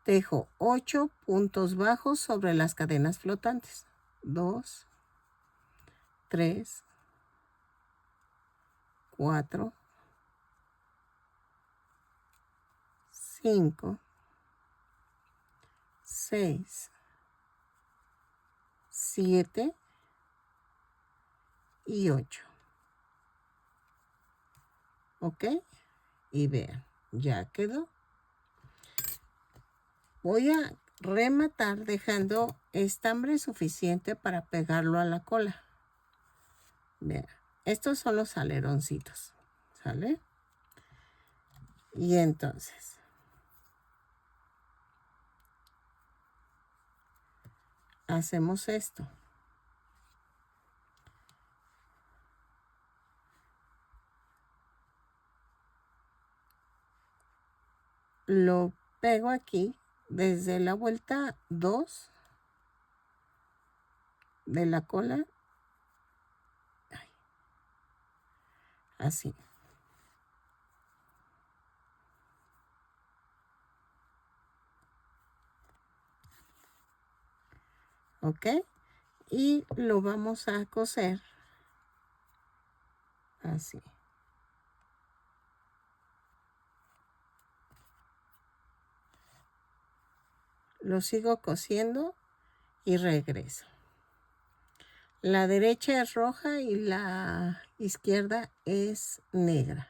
[SPEAKER 1] Tejo 8 puntos bajos sobre las cadenas flotantes. 2, 3, 4, 5, 6, 7 y 8. ¿Ok? Y vean, ya quedó. Voy a rematar dejando estambre suficiente para pegarlo a la cola. Vean, estos son los aleroncitos, ¿sale? Y entonces hacemos esto. Lo pego aquí desde la vuelta 2 de la cola. Así. ¿Ok? Y lo vamos a coser así. Lo sigo cosiendo y regreso. La derecha es roja y la izquierda es negra.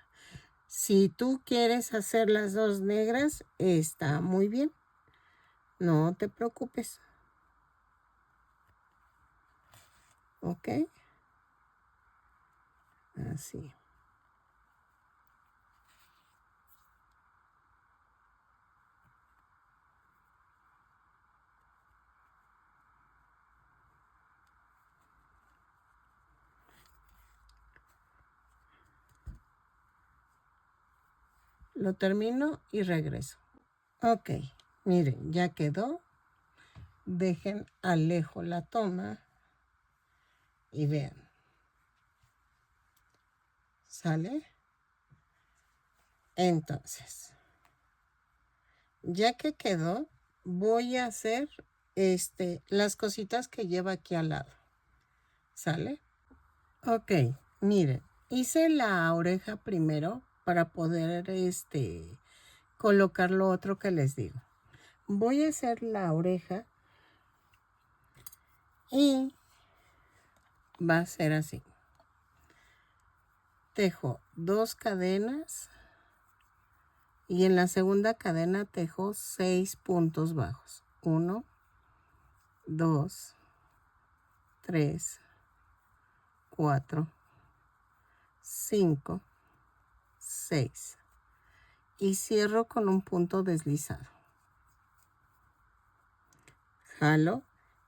[SPEAKER 1] Si tú quieres hacer las dos negras, está muy bien. No te preocupes. ¿Ok? Así. Lo termino y regreso. Ok, miren, ya quedó. Dejen alejo la toma y vean. ¿Sale? Entonces, ya que quedó, voy a hacer las cositas que lleva aquí al lado. ¿Sale? Ok, miren, hice la oreja primero para poder colocar lo otro que les digo. Voy a hacer la oreja y va a ser así. Tejo 2 cadenas y en la segunda cadena tejo 6 puntos bajos. 1, 2, 3, 4, 5, 6 y cierro con un punto deslizado. Jalo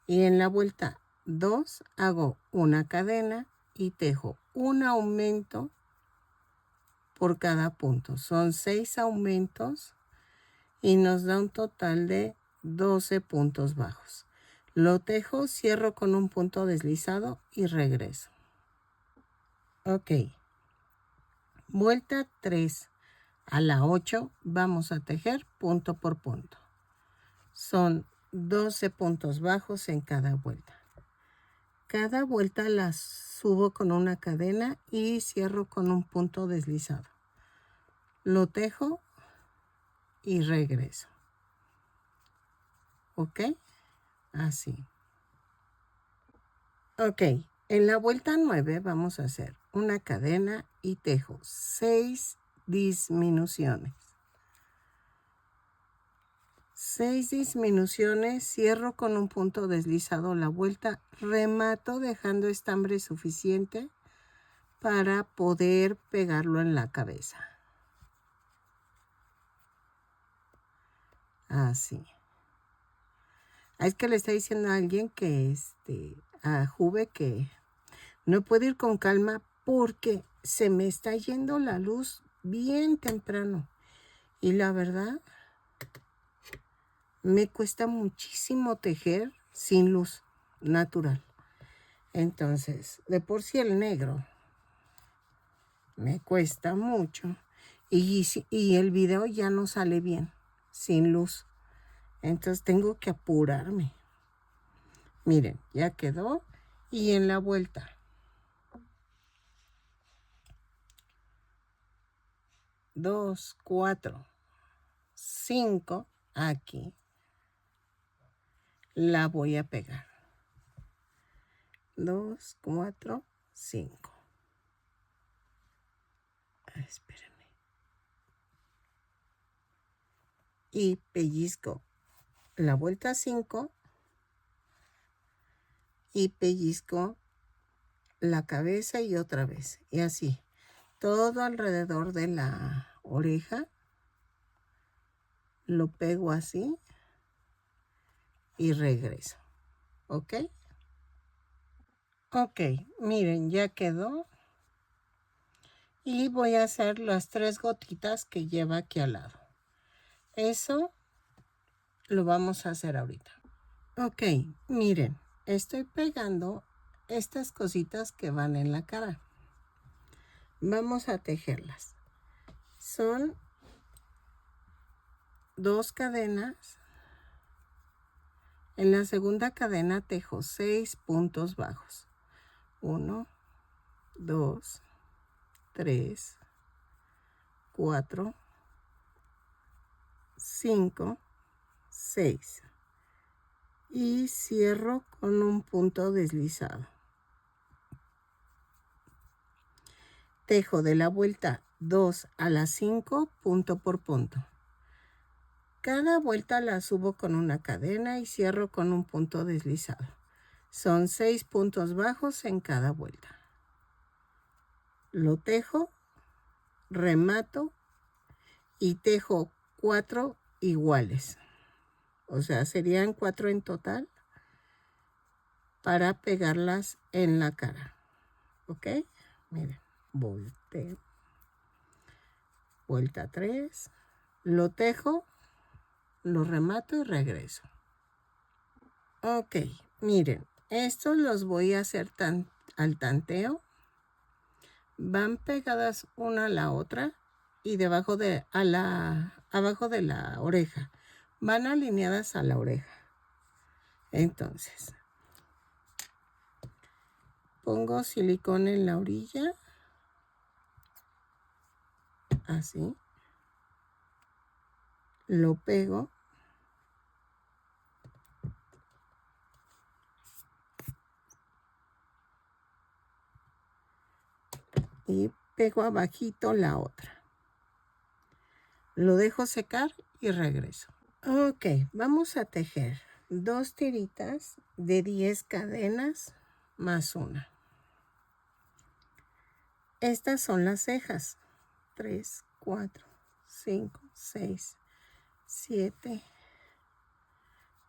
[SPEAKER 1] y en la vuelta 2 hago una cadena y tejo un aumento por cada punto. Son 6 aumentos y nos da un total de 12 puntos bajos. Lo tejo, cierro con un punto deslizado y regreso. Ok. Vuelta 3 a la 8 vamos a tejer punto por punto. Son 12 puntos bajos en cada vuelta. Cada vuelta las subo con una cadena y cierro con un punto deslizado. Lo tejo y regreso. ¿Ok? Así. Ok, en la vuelta 9 vamos a hacer una cadena y tejo 6 disminuciones. 6 disminuciones, cierro con un punto deslizado la vuelta, remato dejando estambre suficiente para poder pegarlo en la cabeza. Así. Es que le está diciendo a alguien que, a Juve, que no puedo ir con calma porque se me está yendo la luz bien temprano. Y la verdad, me cuesta muchísimo tejer sin luz natural. Entonces, de por sí el negro me cuesta mucho. Y el video ya no sale bien, sin luz. Entonces tengo que apurarme. Miren, ya quedó. Y en la vuelta 2, 4, 5 aquí. La voy a pegar. 2, 4, 5. Espérenme. Y pellizco la vuelta 5 y pellizco la cabeza y otra vez. Y así, todo alrededor de la oreja. Lo pego así y regreso. ¿Ok? Ok, miren, ya quedó. Y voy a hacer las 3 gotitas que lleva aquí al lado. Eso lo vamos a hacer ahorita. Ok, miren, estoy pegando estas cositas que van en la cara. Vamos a tejerlas. Son 2 cadenas. En la segunda cadena tejo 6 puntos bajos. 1, 2, 3, 4, 5, 6. Y cierro con un punto deslizado. Tejo de la vuelta 2 a la 5 punto por punto. Cada vuelta la subo con una cadena y cierro con un punto deslizado. Son 6 puntos bajos en cada vuelta. Lo tejo, remato y tejo 4 iguales. O sea, serían 4 en total para pegarlas en la cara. ¿Ok? Miren, volteo. Vuelta 3. Lo tejo, lo remato y regreso. Ok, miren, estos los voy a hacer al tanteo. Van pegadas una a la otra y abajo de la oreja. Van alineadas a la oreja. Entonces, pongo silicón en la orilla. Así. Lo pego. Y pego abajito la otra. Lo dejo secar y regreso. Ok, vamos a tejer 2 tiritas de 10 cadenas más una. Estas son las cejas. 3, 4, 5, 6, 7,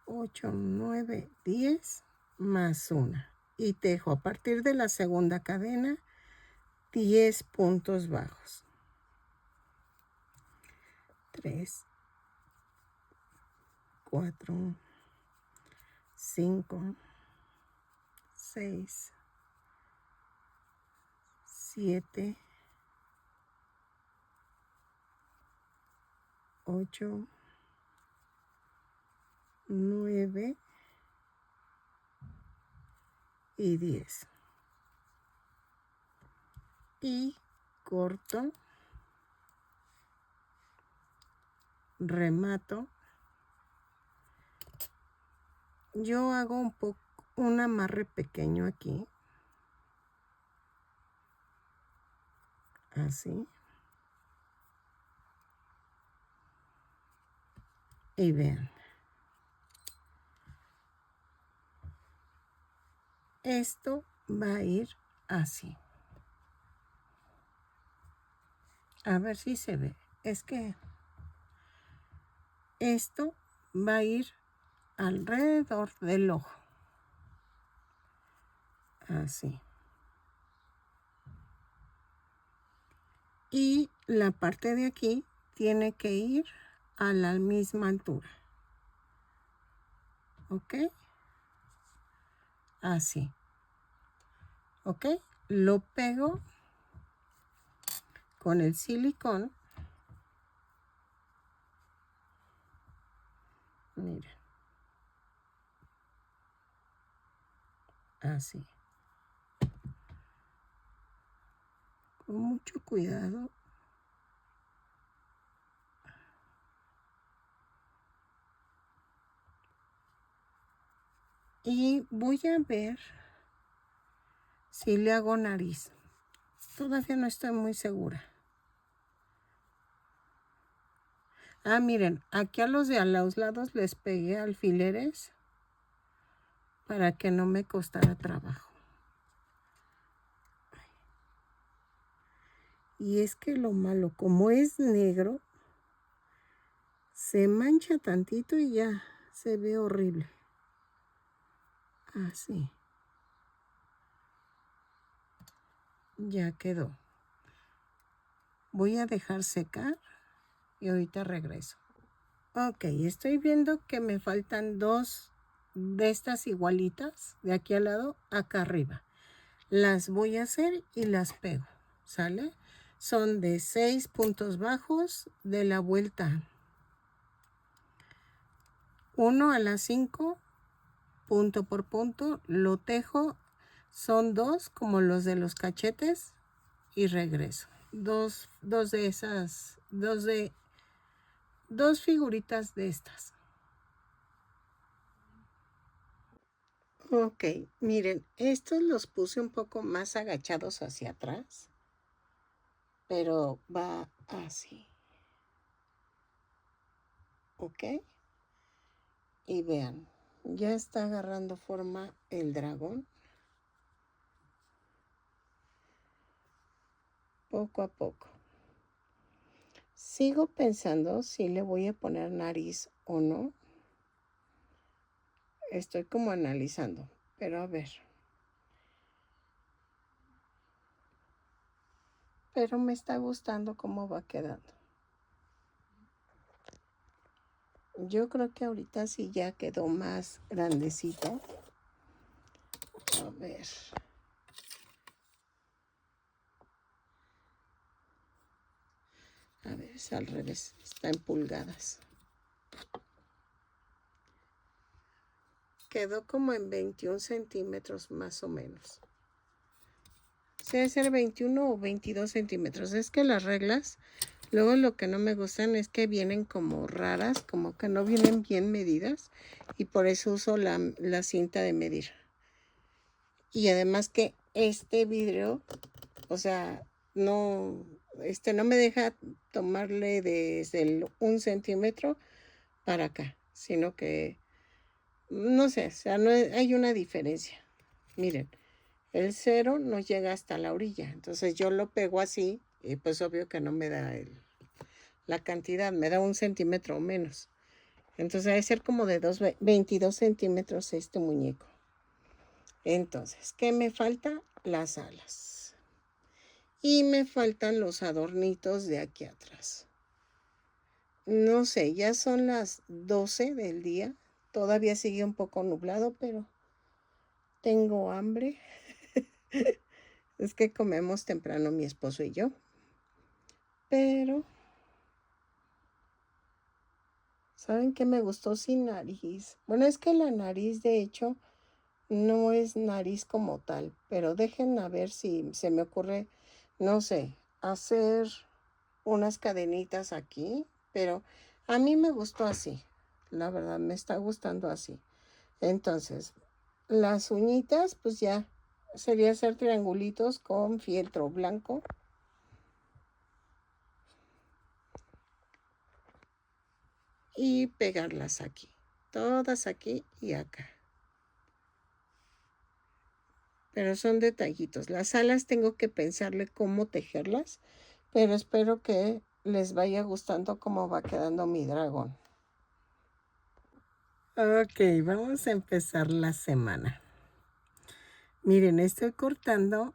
[SPEAKER 1] 8, 9, 10 más una. Y tejo a partir de la segunda cadena 10 puntos bajos. 3, 4, 5, 6, 7, 8, 9 y 10. Y corto, remato. Yo hago un amarre pequeño aquí. Así. Y vean. Esto va a ir así. A ver si se ve. Es que esto va a ir alrededor del ojo. Así. Y la parte de aquí tiene que ir a la misma altura. ¿Ok? Así. ¿Ok? Lo pego con el silicón. Miren. Así. Con mucho cuidado. Y voy a ver si le hago nariz. Todavía no estoy muy segura. Ah, miren, aquí a los de a los lados les pegué alfileres para que no me costara trabajo. Y es que lo malo, como es negro, se mancha tantito y ya se ve horrible. Así. Ya quedó. Voy a dejar secar y ahorita regreso. Ok, estoy viendo que me faltan dos de estas igualitas de aquí al lado, acá arriba. Las voy a hacer y las pego, ¿sale? Son de 6 puntos bajos de la vuelta 1 a las 5, punto por punto, lo tejo. Son 2 como los de los cachetes y regreso. Dos de esas, dos figuritas de estas. Ok, miren, estos los puse un poco más agachados hacia atrás, pero va así. Ok, y vean, ya está agarrando forma el dragón. Poco a poco. Sigo pensando si le voy a poner nariz o no. Estoy como analizando, pero a ver. Pero me está gustando cómo va quedando. Yo creo que ahorita sí ya quedó más grandecito. A ver. A ver, es al revés. Está en pulgadas. Quedó como en 21 centímetros más o menos. Debe ser 21 o 22 centímetros. Es que las reglas, luego lo que no me gustan es que vienen como raras, como que no vienen bien medidas. Y por eso uso la cinta de medir. Y además que este vidrio, o sea, no me deja tomarle desde el 1 centímetro para acá, sino que, no sé, o sea, no hay una diferencia. Miren, el 0 no llega hasta la orilla, entonces yo lo pego así y pues obvio que no me da la cantidad, me da 1 centímetro o menos. Entonces debe ser como de 22 centímetros este muñeco. Entonces, ¿qué me falta? Las alas. Y me faltan los adornitos de aquí atrás. No sé, ya son las 12 del día. Todavía sigue un poco nublado, pero tengo hambre. Es que comemos temprano mi esposo y yo. Pero, ¿saben qué me gustó sin nariz? Bueno, es que la nariz, de hecho, no es nariz como tal. Pero dejen a ver si se me ocurre, no sé, hacer unas cadenitas aquí. Pero a mí me gustó así. La verdad, me está gustando así. Entonces, las uñitas, pues ya sería hacer triangulitos con fieltro blanco. Y pegarlas aquí. Todas aquí y acá. Pero son detallitos. Las alas tengo que pensarle cómo tejerlas. Pero espero que les vaya gustando cómo va quedando mi dragón. Ok, vamos a empezar la semana. Miren, estoy cortando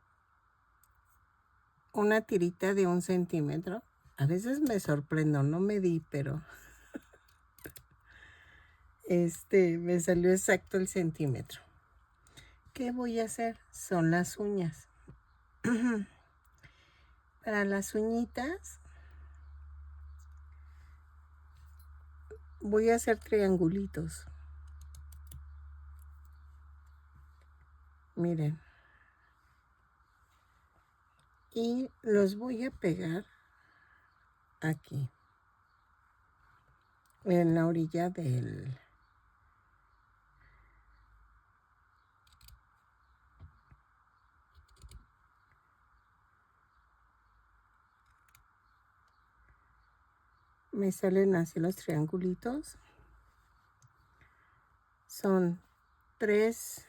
[SPEAKER 1] una tirita de 1 centímetro. A veces me sorprendo, no medí, pero me salió exacto el centímetro. ¿Qué voy a hacer? Son las uñas. Para las uñitas voy a hacer triangulitos. Miren. Y los voy a pegar aquí. En la orilla Me salen así los triangulitos. Son tres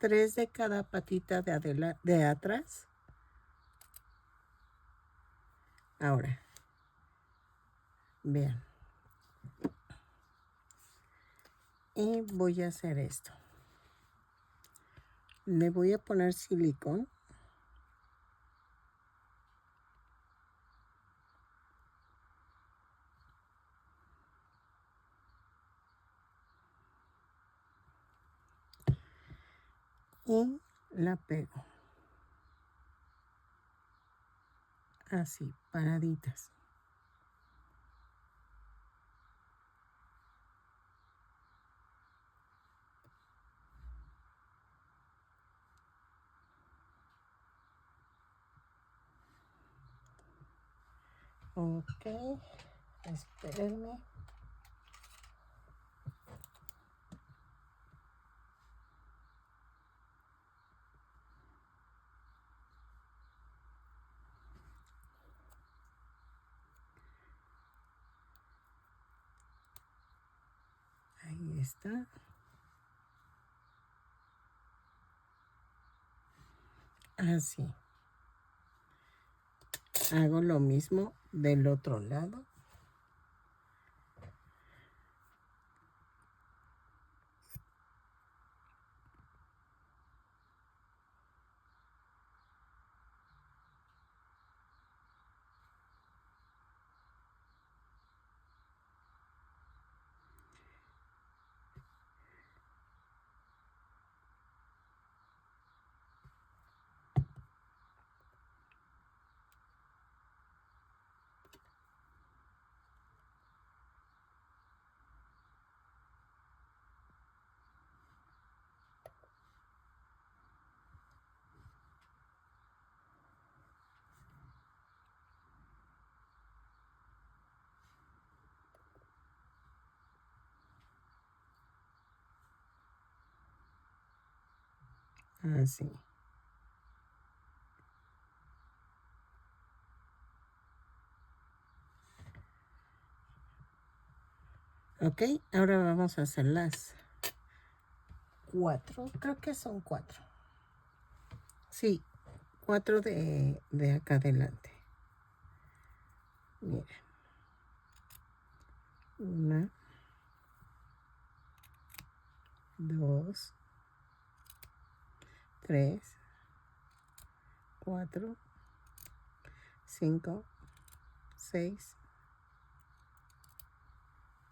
[SPEAKER 1] de cada patita de atrás. Ahora, vean. Y voy a hacer esto. Le voy a poner silicón. Y la pego. Así, paraditas. Ok, espérenme. Ahí está. Así. Hago lo mismo del otro lado. Así. Ok, ahora vamos a hacer las 4. Creo que son 4. Sí, 4 de acá adelante. Miren. 1, 2, 3, 4, 5, 6.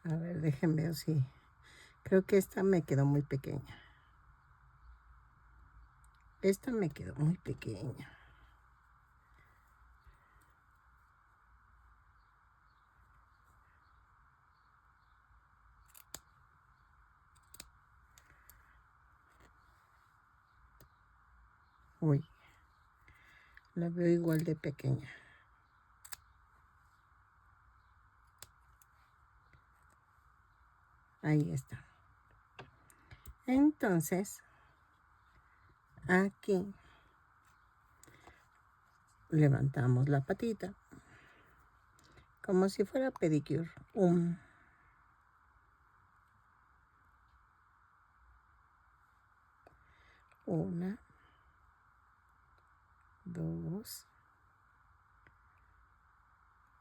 [SPEAKER 1] A ver, déjenme ver si... Creo que esta me quedó muy pequeña. Esta me quedó muy pequeña. Uy, la veo igual de pequeña. Ahí está. Entonces, aquí levantamos la patita como si fuera pedicure. 1, 2,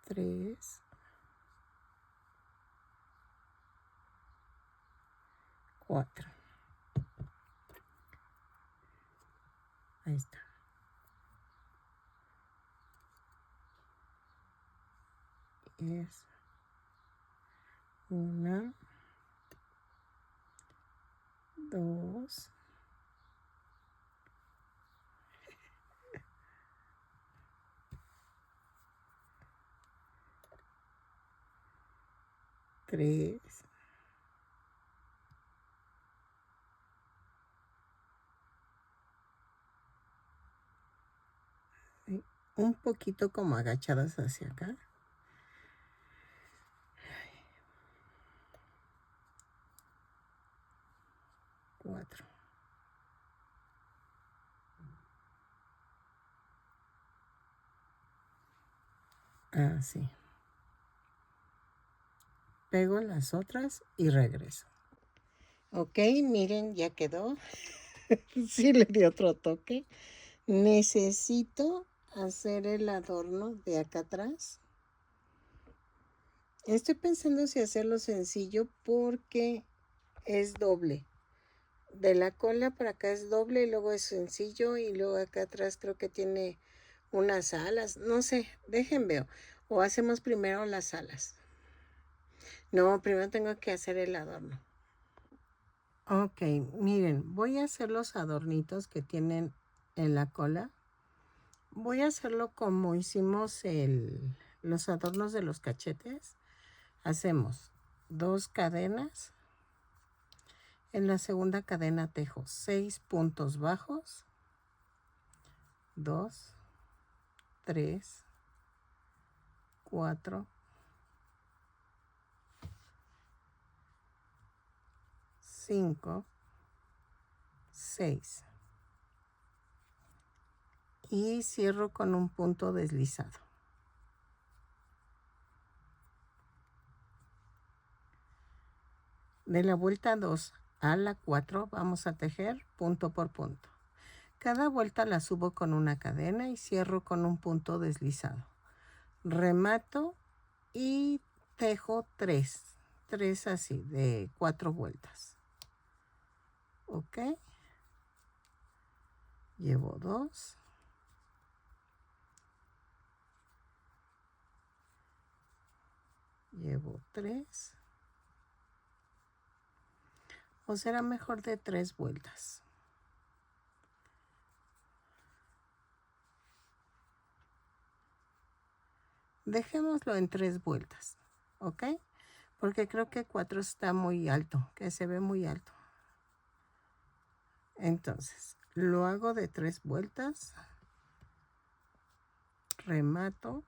[SPEAKER 1] 3, 4. Ahí está. Es 1, 2, 3. Un poquito como agachadas hacia acá. 4. Así. pego las otras y regreso. Ok, miren, ya quedó. Sí le di otro toque. Necesito hacer el adorno de acá atrás. Estoy pensando si hacerlo sencillo porque es doble. De la cola para acá es doble y luego es sencillo y luego acá atrás creo que tiene unas alas. No sé, dejen veo. O hacemos primero las alas. No, primero tengo que hacer el adorno. Ok, miren, voy a hacer los adornitos que tienen en la cola. Voy a hacerlo como hicimos los adornos de los cachetes. Hacemos 2 cadenas. En la segunda cadena tejo 6 puntos bajos. 2, 3, 4, 5, 6. Y cierro con un punto deslizado. De la vuelta 2 a la 4 vamos a tejer punto por punto. Cada vuelta la subo con una cadena y cierro con un punto deslizado. Remato y tejo 3 así de 4 vueltas. Ok. Llevo 2. Llevo 3. O será mejor de 3 vueltas. Dejémoslo en 3 vueltas, ¿ok? Porque creo que 4 está muy alto, que se ve muy alto. Entonces, lo hago de 3 vueltas. Remato.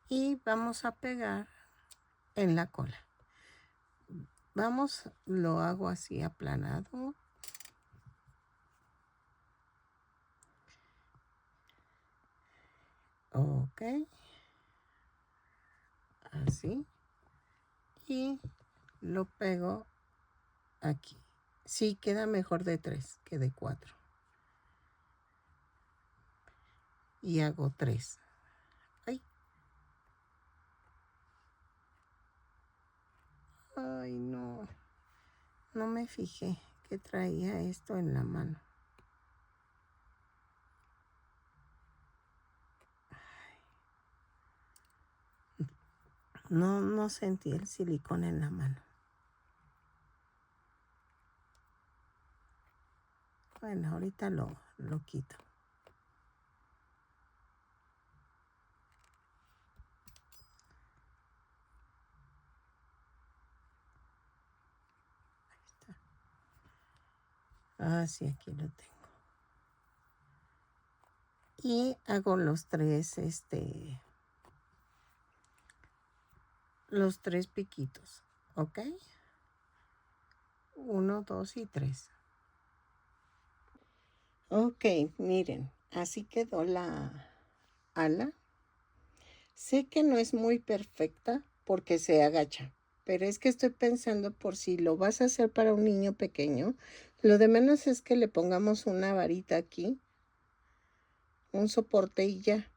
[SPEAKER 1] Y vamos a pegar en la cola. Vamos, lo hago así aplanado. Ok. Así. Y lo pego aquí. Sí, queda mejor de 3 que de 4. Y hago 3. Ay. Ay, no. No me fijé que traía esto en la mano. No sentí el silicón en la mano. Bueno, ahorita lo quito. Ahí está. Ah, sí, aquí lo tengo. Y hago los 3, los 3 piquitos, ¿ok? 1, 2 y 3. Ok, miren, así quedó la ala. Sé que no es muy perfecta porque se agacha, pero es que estoy pensando por si lo vas a hacer para un niño pequeño, lo de menos es que le pongamos una varita aquí, un soporte y ya.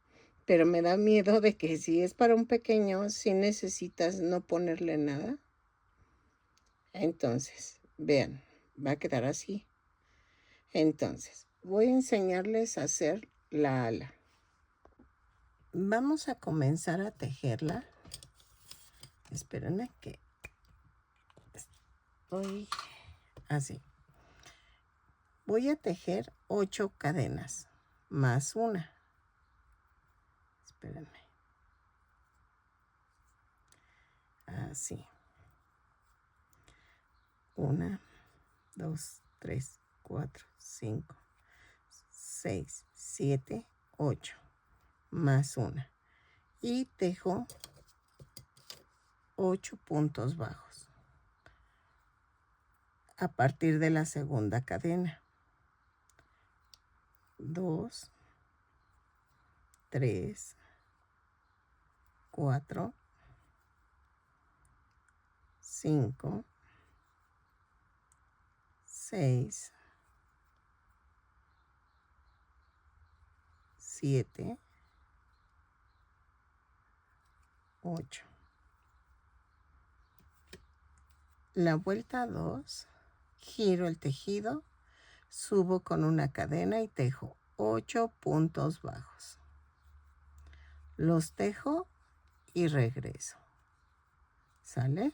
[SPEAKER 1] Pero me da miedo de que si es para un pequeño, si necesitas no ponerle nada. Entonces, vean, va a quedar así. Entonces, voy a enseñarles a hacer la ala. Vamos a comenzar a tejerla. Espérenme que estoy así. Voy a tejer 8 cadenas más una. Espérenme. Así. 1, 2, 3, 4, 5, 6, 7, 8 más una. Y tejo 8 puntos bajos a partir de la segunda cadena. 2, 3, 4, 5, 6, 7, 8. La vuelta 2, giro el tejido, subo con una cadena y tejo 8 puntos bajos. Los tejo y regreso. ¿Sale?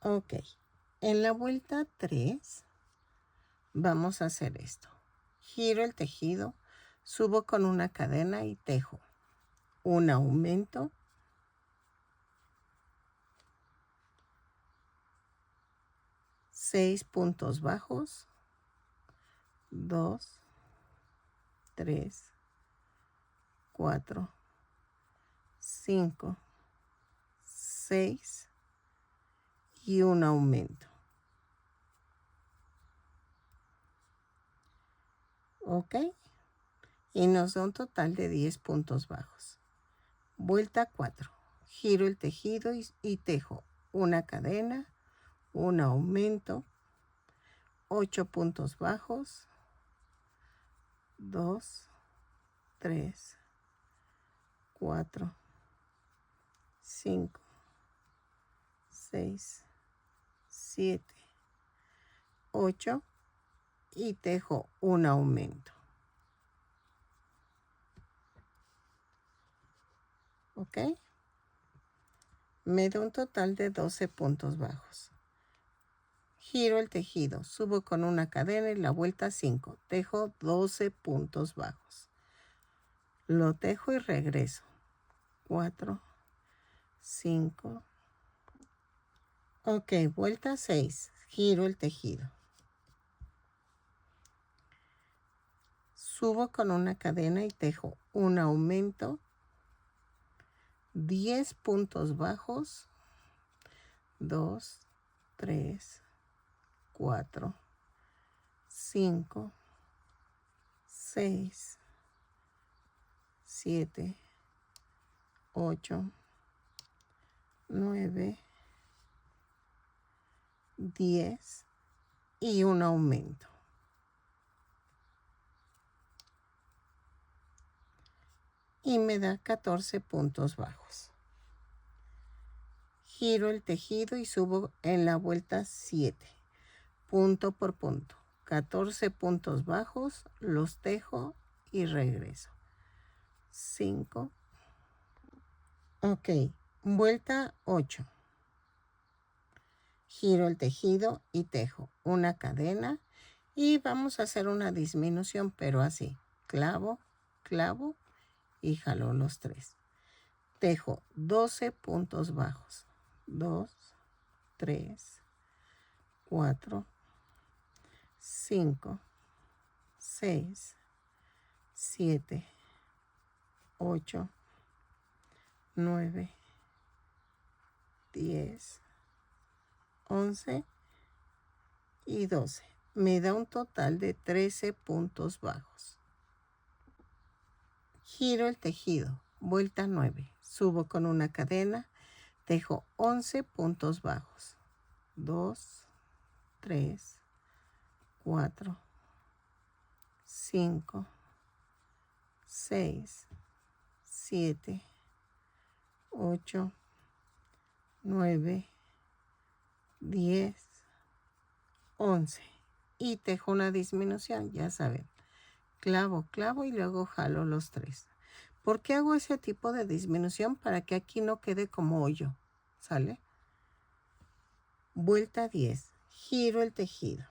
[SPEAKER 1] Ok. En la vuelta 3 vamos a hacer esto. Giro el tejido, subo con una cadena y tejo un aumento, 6 puntos bajos, 2, 3, 4, 5, 6 y un aumento. ¿Ok? Y nos da un total de 10 puntos bajos. Vuelta 4. Giro el tejido y tejo una cadena, un aumento, 8 puntos bajos, 2, 3, 4, 5, 6, 7, 8 y tejo un aumento. ¿Ok? Me da un total de 12 puntos bajos. Giro el tejido, subo con una cadena y la vuelta 5. Tejo 12 puntos bajos. Lo tejo y regreso. 4, 5. Ok, vuelta 6. Giro el tejido. Subo con una cadena y tejo un aumento, 10 puntos bajos, 2, 3, 4, 5, 6, 7, 8, 9, 10 y un aumento. Y me da 14 puntos bajos. Giro el tejido y subo en la vuelta 7, punto por punto. 14 puntos bajos, los tejo y regreso. 5. Ok, vuelta 8. Giro el tejido y tejo una cadena y vamos a hacer una disminución, pero así. Clavo, clavo y jalo los 3. Tejo 12 puntos bajos. 2, 3, 4, 5, 6, 7, 8, 9, 10, 11 y 12. Me da un total de 13 puntos bajos. Giro el tejido, vuelta 9. Subo con una cadena, tejo 11 puntos bajos. 2, 3, 4, 5, 6, 7, 8, 9, 10, 11. Y tejo una disminución, ya saben. Clavo, clavo y luego jalo los 3. ¿Por qué hago ese tipo de disminución? Para que aquí no quede como hoyo. ¿Sale? Vuelta 10. Giro el tejido.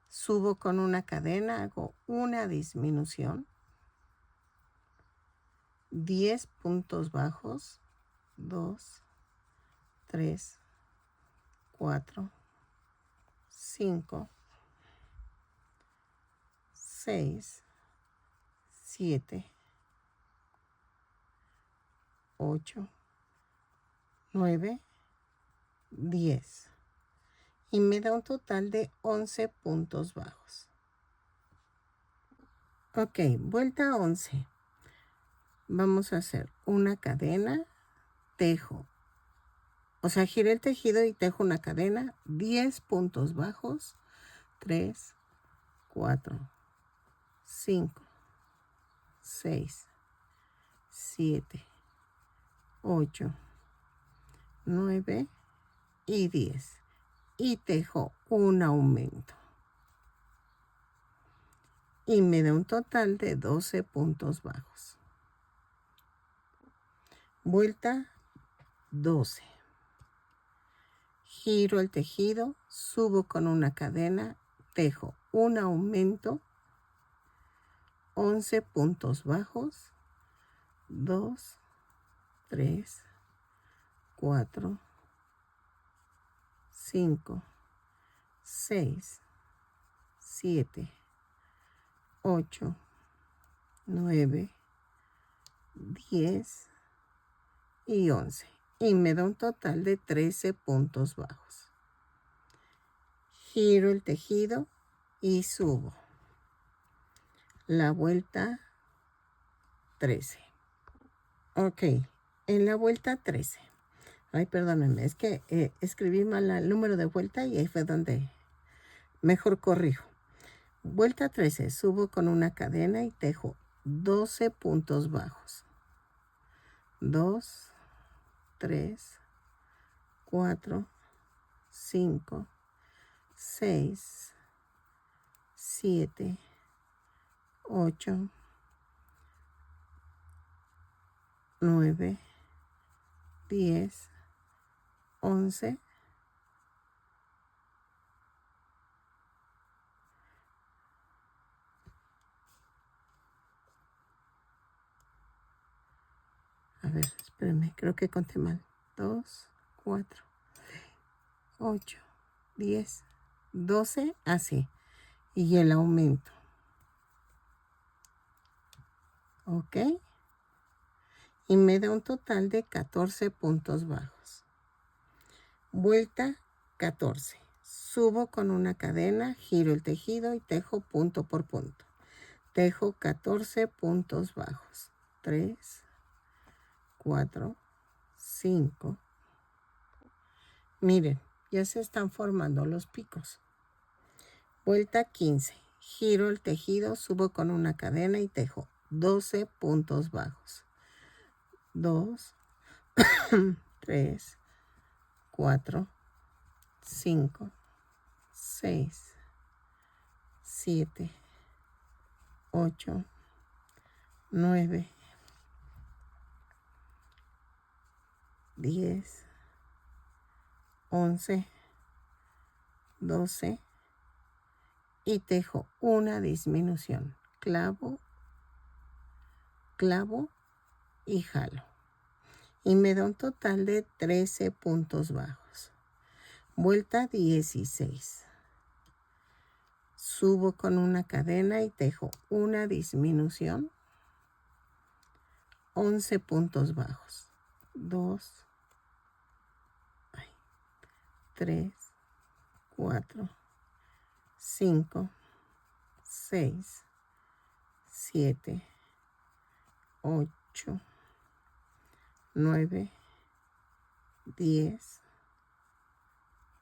[SPEAKER 1] Subo con una cadena, hago una disminución. 10 puntos bajos. 2, 3, 4, 5, 6, 7, 8, 9, 10. Y me da un total de 11 puntos bajos. Ok, vuelta 11. vamos a hacer una cadena, tejo, o sea, giré el tejido y tejo una cadena, 10 puntos bajos, 3, 4, 5, 6, 7, 8, 9 y 10. Y tejo un aumento. Y me da un total de 12 puntos bajos. Vuelta 12. Giro el tejido, subo con una cadena, tejo un aumento, 11 puntos bajos, 2, 3, 4, 5, 6, 7, 8, 9, 10 y 11. Y me da un total de 13 puntos bajos. Giro el tejido y subo. La vuelta 13. Ok, en la vuelta 13. Ay, perdónenme, es que escribí mal el número de vuelta y ahí fue donde mejor corrijo. Vuelta 13, subo con una cadena y tejo 12 puntos bajos. 2, 3, 4, 5, 6, 7, 8, 9, 10, 11, a ver, espérenme, creo que conté mal. 2, 4, 8, 10, 12, así. Y el aumento. Ok. Y me da un total de 14 puntos bajos. Vuelta 14. Subo con una cadena, giro el tejido y tejo punto por punto. Tejo 14 puntos bajos. 3, 4, 5. Miren, ya se están formando los picos. Vuelta 15. Giro el tejido, subo con una cadena y tejo 12 puntos bajos. 2, 3, 4, 5, 6, 7, 8, 9, 10, 11, 12 y tejo una disminución. Clavo, clavo y jalo. Y me da un total de 13 puntos bajos. Vuelta 16. Subo con una cadena y tejo una disminución. 11 puntos bajos. 2, 3, 4, 5, 6, 7, 8, 9, 10,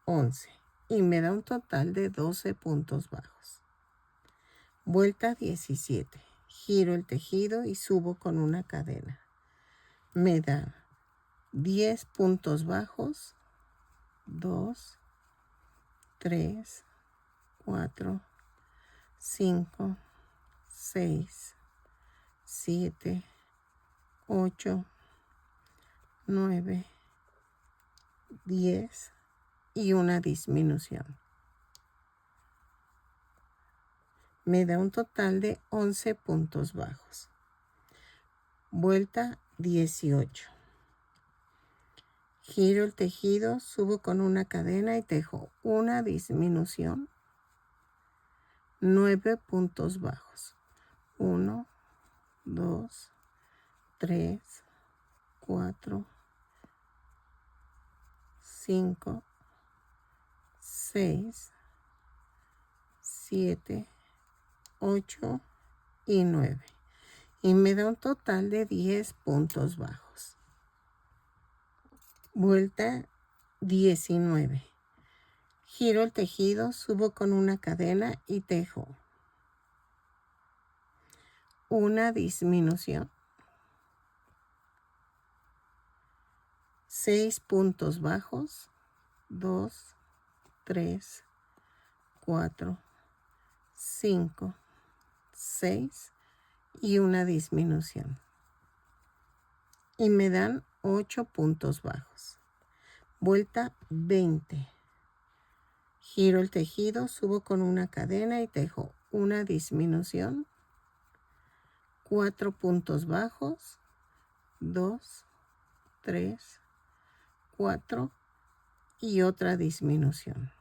[SPEAKER 1] 11. Y me da un total de 12 puntos bajos. Vuelta 17. Giro el tejido y subo con una cadena. Me da 10 puntos bajos. 2, 3, 4, 5, 6, 7, 8, 9, 10 y una disminución. Me da un total de 11 puntos bajos. Vuelta 18. Giro el tejido, subo con una cadena y tejo una disminución. 9 puntos bajos. 1, 2, 3, 4, 5, 6, 7, 8 y 9. y me da un total de 10 puntos bajos. Vuelta 19. Giro el tejido, subo con una cadena y tejo una disminución, 6 puntos bajos, 2, 3, 4, 5, 6 y una disminución. Y me dan 8 puntos bajos. Vuelta 20. Giro el tejido, subo con una cadena y tejo una disminución, 4 puntos bajos, 2, 3, 4 y otra disminución.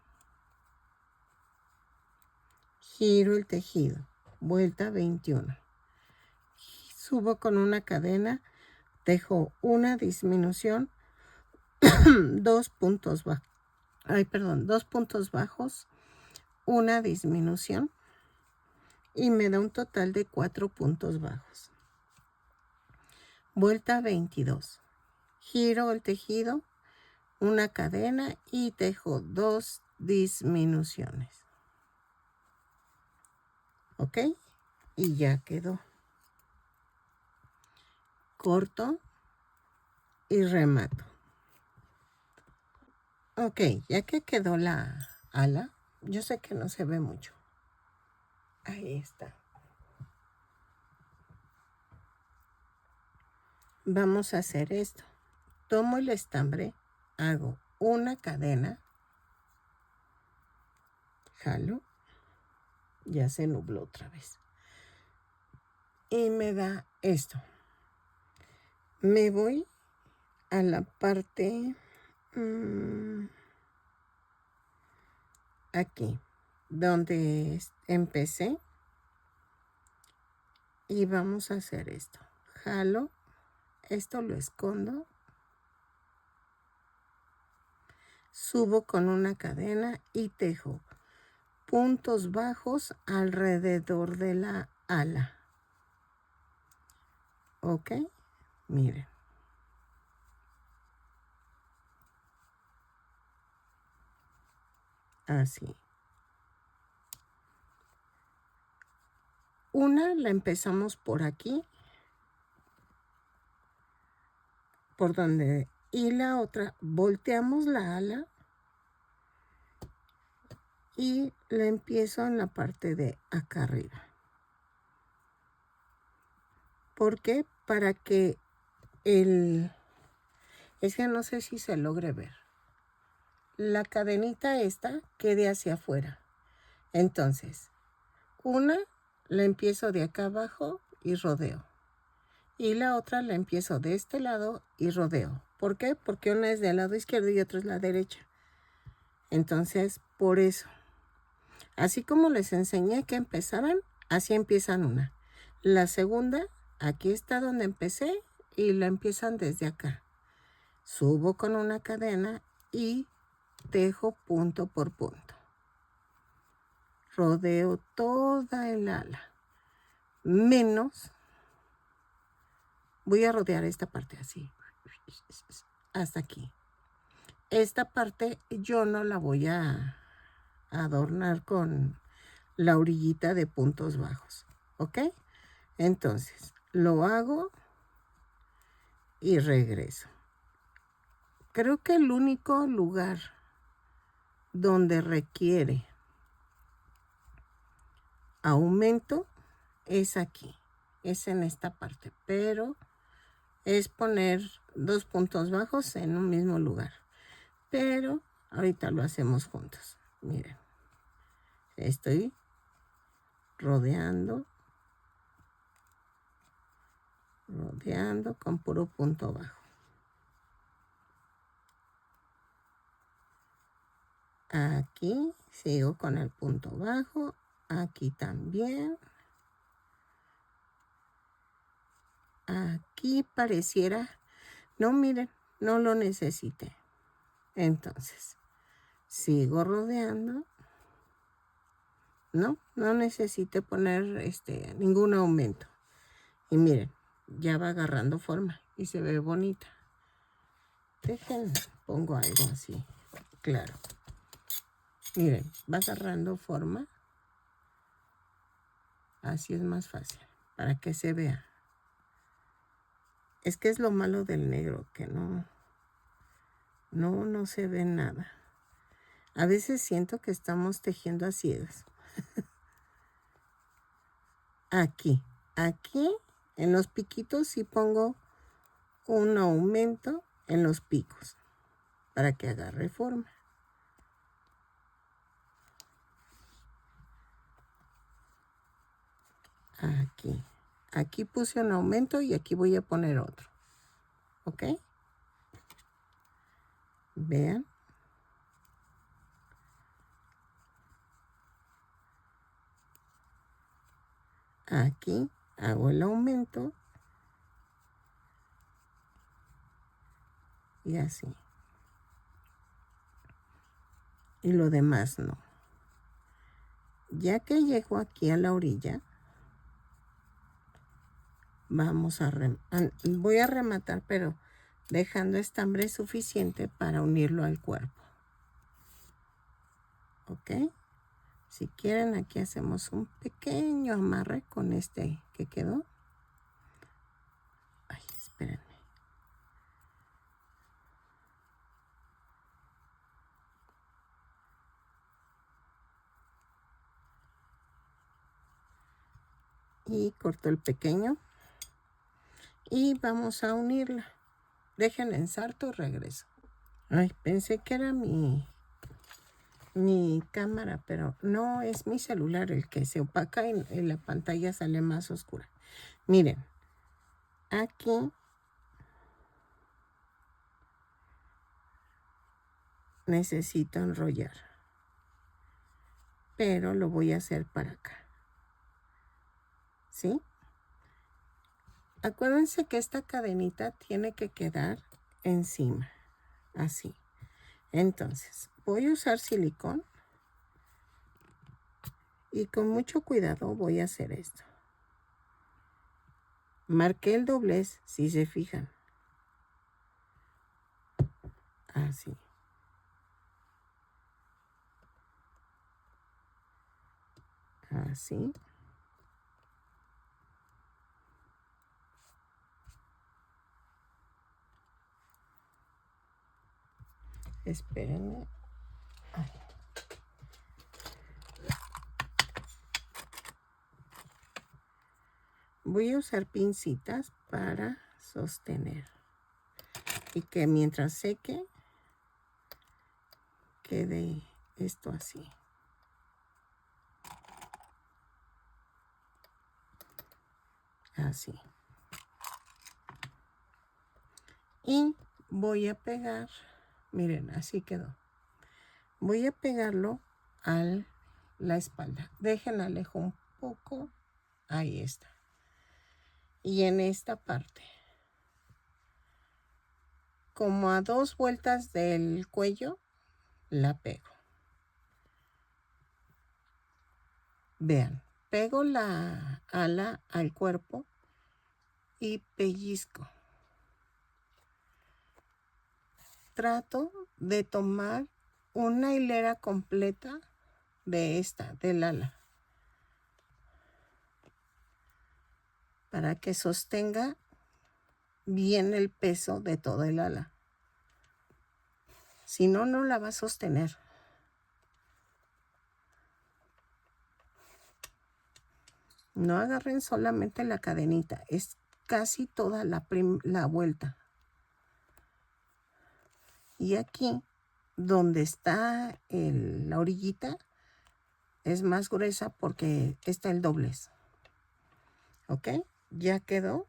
[SPEAKER 1] Giro el tejido, vuelta 21. Subo con una cadena, tejo una disminución, 2 puntos bajos. 2 puntos bajos, una disminución y me da un total de 4 puntos bajos. Vuelta 22. Giro el tejido, una cadena y tejo 2 disminuciones. ¿Ok? Y ya quedó. Corto y remato. Ok, ya que quedó la ala, yo sé que no se ve mucho. Ahí está. Vamos a hacer esto. Tomo el estambre, hago una cadena, jalo, ya se nubló otra vez. Y me da esto. Me voy a la parte aquí, donde empecé. Y vamos a hacer esto. Jalo, esto lo escondo. Subo con una cadena y tejo puntos bajos alrededor de la ala. ¿Ok? Miren. Así. Una la empezamos por aquí, por donde, y la otra volteamos la ala y la empiezo en la parte de acá arriba. ¿Por qué? Para que es que no sé si se logre ver. La cadenita esta quede hacia afuera. Entonces, una la empiezo de acá abajo y rodeo. Y la otra la empiezo de este lado y rodeo. ¿Por qué? Porque una es del lado izquierdo y otra es la derecha. Entonces, por eso. Así como les enseñé que empezaban, así empiezan una. La segunda, aquí está donde empecé y la empiezan desde acá. Subo con una cadena y tejo punto por punto. Rodeo toda el ala. Menos, voy a rodear esta parte así. Hasta aquí. Esta parte yo no la voy a adornar con la orillita de puntos bajos. ¿Ok? Entonces, lo hago y regreso. Creo que el único lugar donde requiere aumento es aquí, es en esta parte, pero es poner 2 puntos bajos en un mismo lugar. Pero ahorita lo hacemos juntos. Miren, estoy rodeando con puro punto bajo. Aquí sigo con el punto bajo, aquí también. Aquí pareciera, no miren, no lo necesité. Entonces, sigo rodeando. No necesité poner ningún aumento. Y miren, ya va agarrando forma y se ve bonita. Dejen, pongo algo así, claro. Miren, va agarrando forma. Así es más fácil, para que se vea. Es que es lo malo del negro, que no se ve nada. A veces siento que estamos tejiendo a ciegas. Aquí, en los piquitos sí pongo un aumento en los picos para que agarre forma. Aquí puse un aumento y aquí voy a poner otro. ¿Ok? Vean. Aquí hago el aumento y así. Y lo demás no. Ya que llego aquí a la orilla, voy a rematar, pero dejando estambre suficiente para unirlo al cuerpo. ¿Ok? Si quieren, aquí hacemos un pequeño amarre con este que quedó. Ay, espérenme. Y corto el pequeño. Y vamos a unirla. Dejen ensarto y regreso. Ay, pensé que era mi cámara, pero no, es mi celular el que se opaca y la pantalla sale más oscura. Miren, aquí necesito enrollar, pero lo voy a hacer para acá. ¿Sí? Acuérdense que esta cadenita tiene que quedar encima, así. Entonces, voy a usar silicón y con mucho cuidado voy a hacer esto. Marqué el doblez, si se fijan. Así. Así. Espérenme. Ay. Voy a usar pincitas para sostener. Y que mientras seque, quede esto así. Así. Y voy a pegar, miren, así quedó. Voy a pegarlo a la espalda. Dejen alejo un poco. Ahí está. Y en esta parte, como a 2 vueltas del cuello, la pego. Vean, pego la ala al cuerpo y pellizco. Trato de tomar una hilera completa de del ala, para que sostenga bien el peso de todo el ala. Si no, no la va a sostener. No agarren solamente la cadenita, es casi toda la vuelta. Y aquí, donde está la orillita, es más gruesa porque está el doblez. ¿Ok? Ya quedó.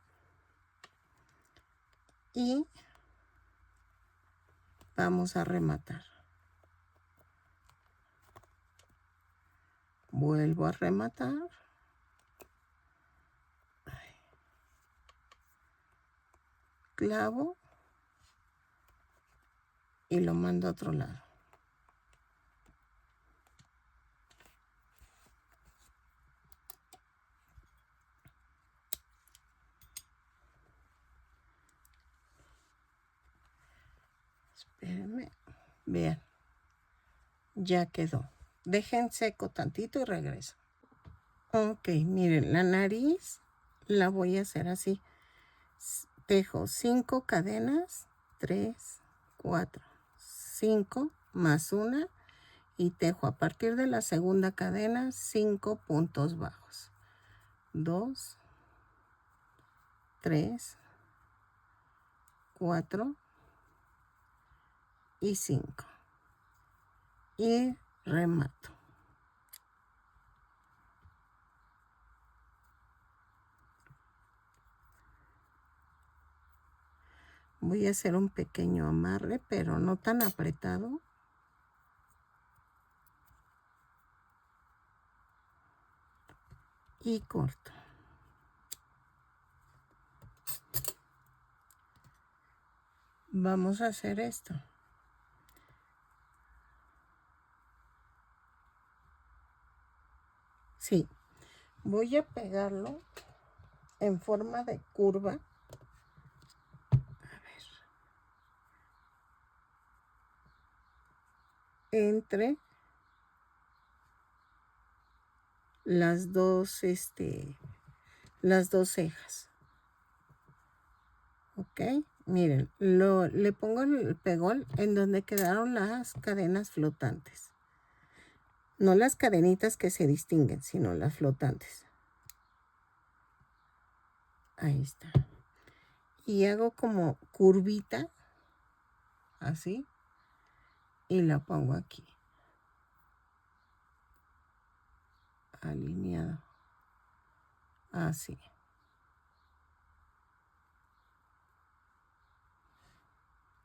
[SPEAKER 1] Y vamos a rematar. Vuelvo a rematar. Clavo. Y lo mando a otro lado. Espérenme. Vean. Ya quedó. Dejen seco tantito y regreso. Ok, miren, la nariz la voy a hacer así. Tejo 5 cadenas, 3, 4, 5 más una y tejo a partir de la segunda cadena 5 puntos bajos. 2, 3, 4 y 5. Y remato. Voy a hacer un pequeño amarre, pero no tan apretado. Y corto. Vamos a hacer esto. Sí, voy a pegarlo en forma de curva. A ver. Entre las dos cejas. Ok, miren, le pongo el pegón en donde quedaron las cadenas flotantes. No las cadenitas que se distinguen, sino las flotantes. Ahí está. Y hago como curvita, así, y la pongo aquí. Alineado. Así.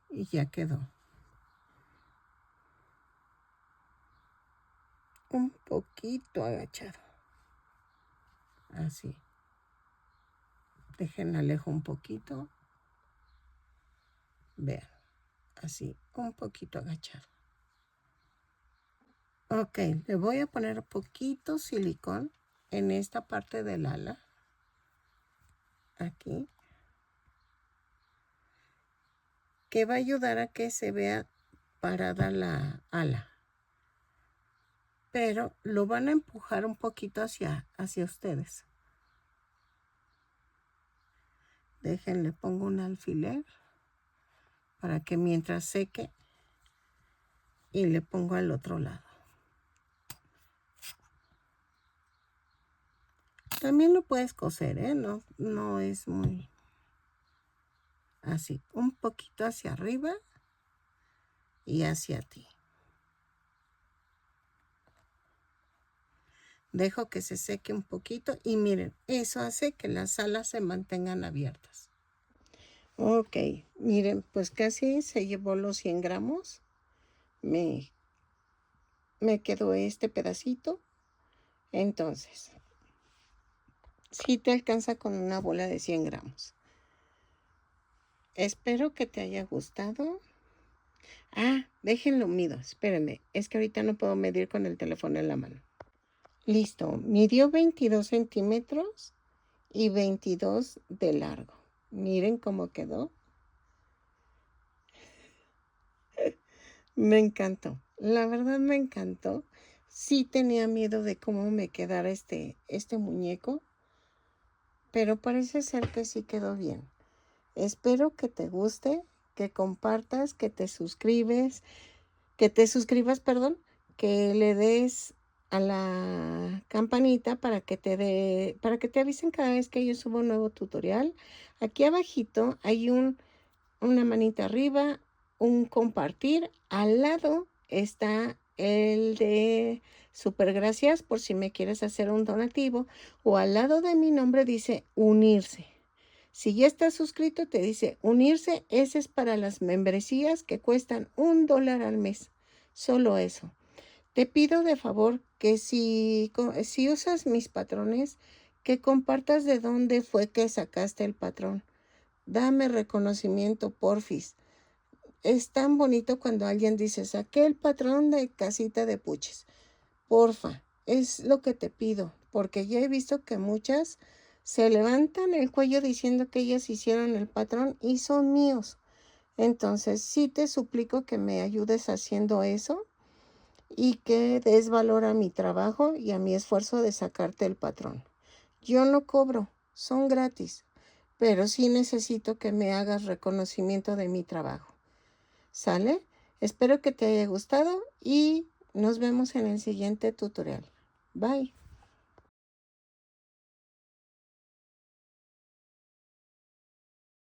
[SPEAKER 1] Y ya quedó. Un poquito agachado. Así. Dejen alejo un poquito. Vean. Así, un poquito agachado. Ok, le voy a poner poquito silicón en esta parte del ala. Aquí. Que va a ayudar a que se vea parada la ala. Pero lo van a empujar un poquito hacia ustedes. Déjenle, pongo un alfiler para que mientras seque y le pongo al otro lado. También lo puedes coser, ¿eh? No es muy... Así, un poquito hacia arriba y hacia ti. Dejo que se seque un poquito y miren, eso hace que las alas se mantengan abiertas. Ok, miren, pues casi se llevó los 100 gramos. Me quedó este pedacito. Entonces, sí te alcanza con una bola de 100 gramos. Espero que te haya gustado. Ah, déjenlo mido, espérenme. Es que ahorita no puedo medir con el teléfono en la mano. Listo, midió 22 centímetros y 22 de largo. Miren cómo quedó. Me encantó. La verdad me encantó. Sí tenía miedo de cómo me quedara este muñeco, pero parece ser que sí quedó bien. Espero que te guste, que compartas, que te suscribas, perdón, que le des a la campanita para que te avisen cada vez que yo subo un nuevo tutorial. Aquí abajito hay una manita arriba, un compartir. Al lado está el de super gracias por si me quieres hacer un donativo. O al lado de mi nombre dice unirse. Si ya estás suscrito, te dice unirse. Ese es para las membresías que cuestan $1 al mes. Solo eso. Te pido de favor que si usas mis patrones, que compartas de dónde fue que sacaste el patrón. Dame reconocimiento, porfis. Es tan bonito cuando alguien dice, saqué el patrón de Casita de Puches. Porfa, es lo que te pido, porque ya he visto que muchas se levantan el cuello diciendo que ellas hicieron el patrón y son míos. Entonces, sí te suplico que me ayudes haciendo eso y que des valor a mi trabajo y a mi esfuerzo de sacarte el patrón. Yo no cobro, son gratis, pero sí necesito que me hagas reconocimiento de mi trabajo. ¿Sale? Espero que te haya gustado y nos vemos en el siguiente tutorial. Bye.